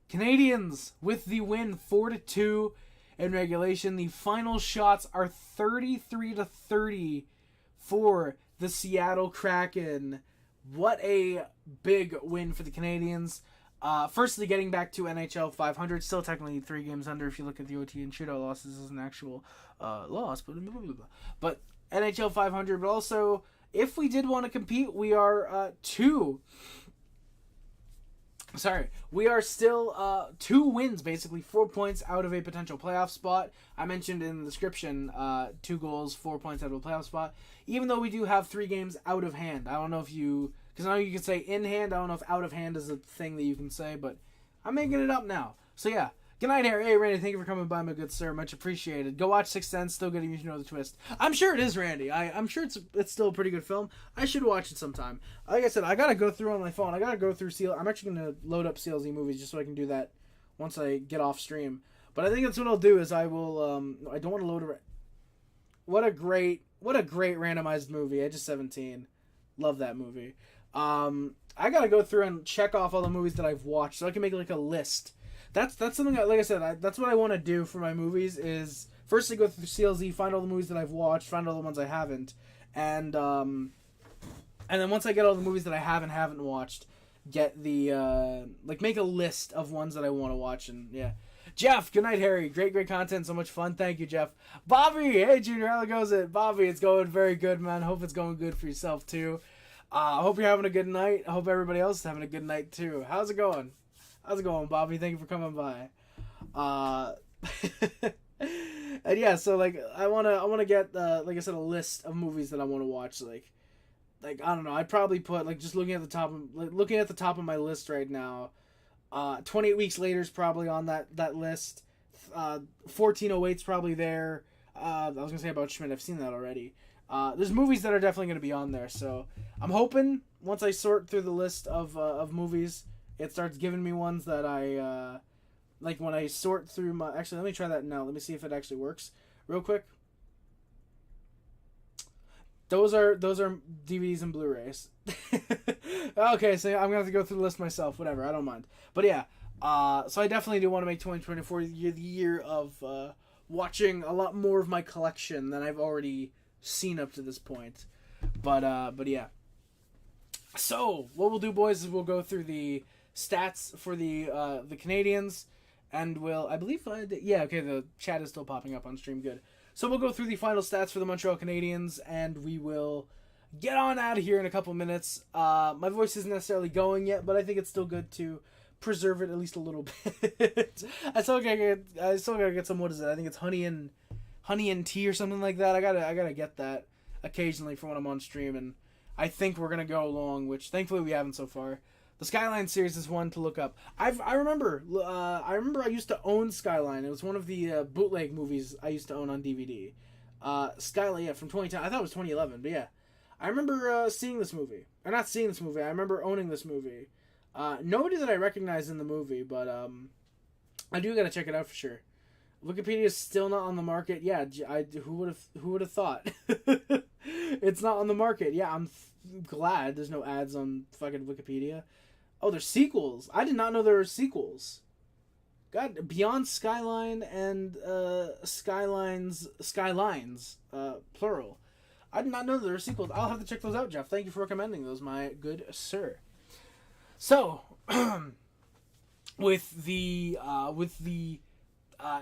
Canadiens with the win 4-2 in regulation. The final shots are 33-30 for the Seattle Kraken. What a big win for the Canadiens. Firstly, getting back to NHL 500, still technically 3 games under if you look at the OT and shootout losses as an actual loss, but NHL 500. But also, if we did want to compete, we are we are still 2 wins, basically 4 points out of a potential playoff spot. I mentioned in the description 2 goals, 4 points out of a playoff spot. Even though we do have 3 games out of hand, I don't know if you. Because I know you can say in hand. I don't know if out of hand is a thing that you can say, but I'm making it up now. So yeah. Good night, Harry. Hey, Randy, thank you for coming by, my good sir. Much appreciated. Go watch Sixth Sense. Still good if you know the twist. I'm sure it is, Randy. I'm sure it's still a pretty good film. I should watch it sometime. Like I said, I gotta go through on my phone. I gotta go through I'm actually gonna load up CLZ movies just so I can do that once I get off stream. But I think that's what I'll do. Is I will. I don't want to load it. What a great randomized movie. Age of 17. Love that movie. I gotta go through and check off all the movies that I've watched so I can make like a list. That's something that, like I said, that's what I want to do for my movies is firstly go through CLZ, find all the movies that I've watched, find all the ones I haven't, and then once I get all the movies that I haven't watched, get the make a list of ones that I want to watch, and yeah. Jeff, good night, Harry. Great content. So much fun. Thank you, Jeff. Bobby, hey, Junior. How goes it? Bobby, it's going very good, man. Hope it's going good for yourself, too. I hope you're having a good night. I hope everybody else is having a good night, too. How's it going? How's it going, Bobby? Thank you for coming by. And yeah, so, like, I wanna get, like I said, a list of movies that I want to watch, like, I don't know, I'd probably put, like, just looking at the top of my list right now, 28 Weeks Later is probably on that list, 1408's probably there, I was gonna say about Schmidt, I've seen that already, there's movies that are definitely gonna be on there, so, I'm hoping, once I sort through the list of movies, it starts giving me ones that I, like, when I sort through my... Actually, let me try that now. Let me see if it actually works. Real quick. Those are DVDs and Blu-rays. Okay, so I'm going to have to go through the list myself. Whatever, I don't mind. But yeah, so I definitely do want to make 2024 the year of watching a lot more of my collection than I've already seen up to this point. But yeah. So, what we'll do, boys, is we'll go through the stats for the Canadiens. And we'll, I believe, yeah, okay, the chat is still popping up on stream, good. So we'll go through the final stats for the Montreal Canadiens, and we will get on out of here in a couple minutes. My voice isn't necessarily going yet, but I think it's still good to preserve it at least a little bit. I still gotta get some, what is it, I think it's honey and tea or something like that. I gotta get that occasionally for when I'm on stream, and I think we're gonna go along, which thankfully we haven't so far. The Skyline series is one to look up. I remember I used to own Skyline. It was one of the bootleg movies I used to own on DVD. Skyline, yeah, from 2010. I thought it was 2011, but yeah. I remember seeing this movie. Or not seeing this movie. I remember owning this movie. Nobody that I recognize in the movie, but I do gotta check it out for sure. Wikipedia is still not on the market. Yeah, who would have thought? It's not on the market. Yeah, I'm glad there's no ads on fucking Wikipedia. Oh, there's sequels. I did not know there were sequels. God, Beyond Skyline and Skylines, plural. I did not know there were sequels. I'll have to check those out, Jeff. Thank you for recommending those, my good sir. So, with the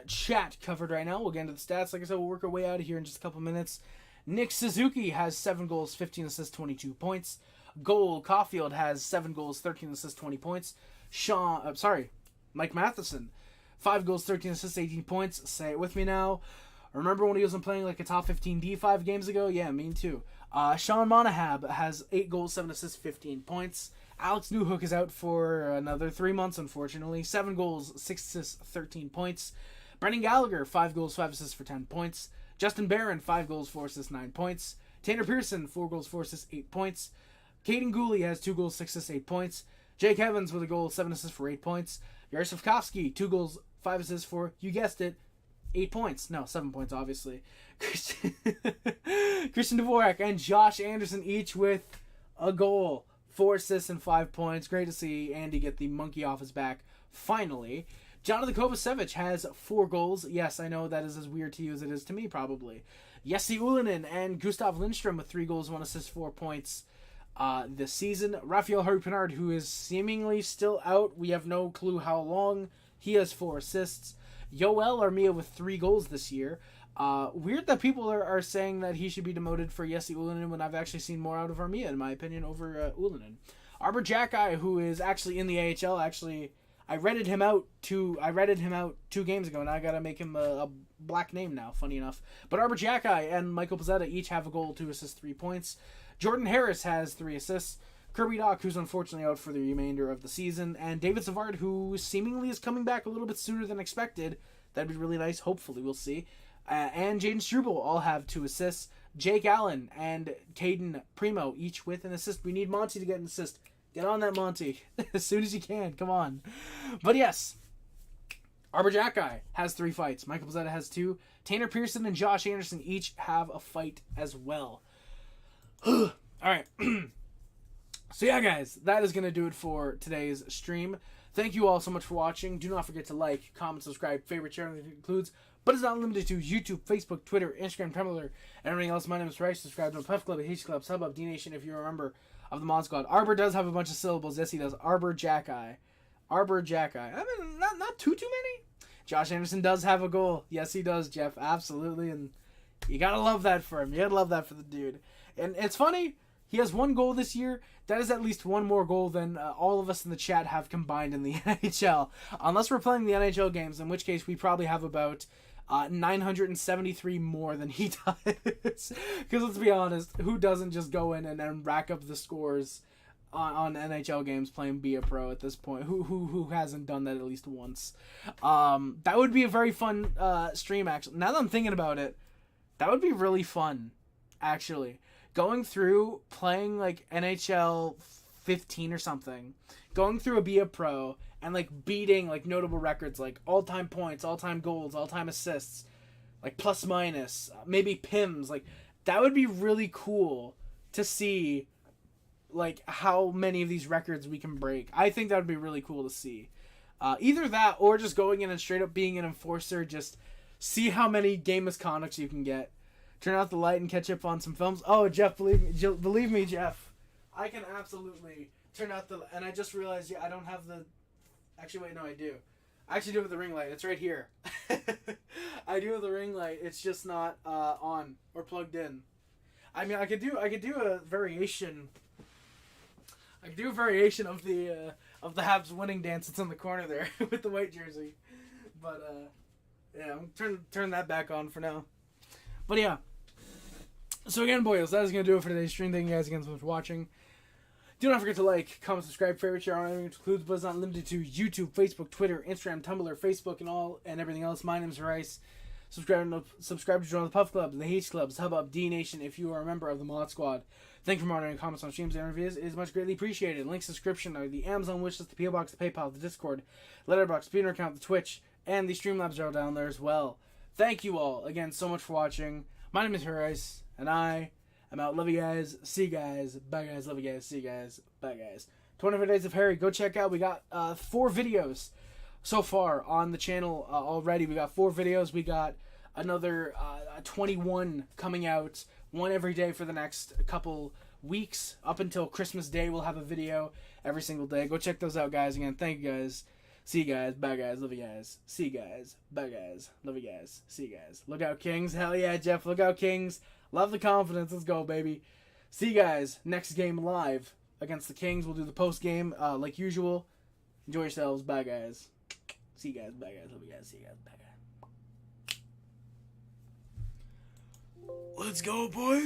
chat covered right now, we'll get into the stats. Like I said, we'll work our way out of here in just a couple minutes. Nick Suzuki has 7 goals, 15 assists, 22 points. Cole Caulfield has 7 goals, 13 assists, 20 points. Mike Matheson, 5 goals, 13 assists, 18 points. Say it with me now. Remember when he wasn't playing like a top 15 D5 games ago? Yeah, me too. Sean Monahan has 8 goals, 7 assists, 15 points. Alex Newhook is out for another 3 months, unfortunately. 7 goals, 6 assists, 13 points. Brendan Gallagher, 5 goals, 5 assists for 10 points. Justin Barron, 5 goals, 4 assists, 9 points. Tanner Pearson, 4 goals, 4 assists, 8 points. Caden Gooley has 2 goals, 6 assists, 8 points. Jake Evans with a goal, 7 assists for 8 points. Yaroslav Kofsky, 2 goals, 5 assists for, you guessed it, 8 points. No, 7 points, obviously. Christian Dvorak and Josh Anderson each with a goal, 4 assists and 5 points. Great to see Andy get the monkey off his back, finally. Jonathan Kovacevic has 4 goals. Yes, I know that is as weird to you as it is to me, probably. Jesse Ullinen and Gustav Lindstrom with 3 goals, 1 assist, 4 points this season. Raphael Harry-Pinard, who is seemingly still out. We have no clue how long. He has 4 assists. Yoel Armia with 3 goals this year. Weird that people are saying that he should be demoted for Jesse Ullinen when I've actually seen more out of Armia, in my opinion, over Ullinen. Arbor Jacki, who is actually in the AHL, I redded him out 2 games ago, and I gotta make him a black name now, funny enough. But Arbor Jacki and Michael Pizzetta each have a goal, 2 assists, 3 points. Jordan Harris has 3 assists. Kirby Doc, who's unfortunately out for the remainder of the season. And David Savard, who seemingly is coming back a little bit sooner than expected. That'd be really nice. Hopefully, we'll see. And Jaden Struble all have 2 assists. Jake Allen and Caden Primo each with an assist. We need Monty to get an assist. Get on that, Monty. As soon as you can. Come on. But yes, Arbor Jacki has 3 fights. Michael Pizzetta has 2. Tanner Pearson and Josh Anderson each have a fight as well. All right. So yeah, guys, that is going to do it for today's stream. Thank you all so much for watching. Do not forget to like, comment, subscribe, favorite, share, and it includes, but it's not limited to YouTube, Facebook, Twitter, Instagram, Tumblr, and everything else. My name is Rice. Subscribe to Puff Club, H Club, Sub Up, D Nation if you're a member of the Mod Squad. Arbor does have a bunch of syllables. Yes, he does. Arbor Jacki. Arbor Jacki. I mean, not too many. Josh Anderson does have a goal. Yes, he does, Jeff. Absolutely. And you got to love that for him. You got to love that for the dude. And it's funny. He has one goal this year. That is at least one more goal than all of us in the chat have combined in the NHL. Unless we're playing the NHL games, in which case we probably have about 973 more than he does. Because let's be honest, who doesn't just go in and then rack up the scores on NHL games playing Be a Pro at this point? Who hasn't done that at least once? That would be a very fun stream, actually. Now that I'm thinking about it, that would be really fun, actually. Going through, playing, like, NHL 15 or something, going through a Be a Pro, and, like, beating, like, notable records, like, all-time points, all-time goals, all-time assists, like, plus-minus, maybe PIMs, like, that would be really cool to see, like, how many of these records we can break. I think that would be really cool to see. Either that, or just going in and straight up being an enforcer, just see how many game misconducts you can get. Turn out the light and catch up on some films. Oh, Jeff, believe me, Jeff. I can absolutely turn out the... And I just realized I don't have the... Actually, wait, no, I do. I actually do have the ring light. It's right here. I do have the ring light. It's just not on or plugged in. I mean, I could do a variation. I could do a variation of the Habs winning dance that's in the corner there with the white jersey. But yeah, I'm turn that back on for now. But yeah. So again, boys, that is going to do it for today's stream. Thank you guys again so much for watching. Do not forget to like, comment, subscribe, favorite, share, all everything includes, but it's not limited to YouTube, Facebook, Twitter, Instagram, Tumblr, Facebook, and everything else. My name is Rice. Subscribe to join the Puff Club, the H Clubs, Hub Up, D Nation if you are a member of the Mod Squad. Thank you for monitoring comments on streams and interviews. It is much greatly appreciated. Links in the description are the Amazon wishlist, the PO Box, the PayPal, the Discord, Letterboxd, Speeder account, the Twitch, and the Streamlabs are all down there as well. Thank you all again so much for watching. My name is Rice, and I am out. Love you guys. See you guys. Bye guys. Love you guys. See you guys. Bye guys. 24 Days of Harry. Go check out. We got 4 videos so far on the channel already. We got 4 videos. We got another 21 coming out. One every day for the next couple weeks. Up until Christmas Day, we'll have a video every single day. Go check those out, guys. Again, thank you guys. See you guys. Bye guys. Love you guys. See you guys. Bye guys. Love you guys. See you guys. Look out, Kings. Hell yeah, Jeff. Look out, Kings. Love the confidence. Let's go, baby. See you guys next game live against the Kings. We'll do the post game like usual. Enjoy yourselves. Bye, guys. See you guys. Bye, guys. Love you guys. See you guys. Bye, guys. Let's go, boys.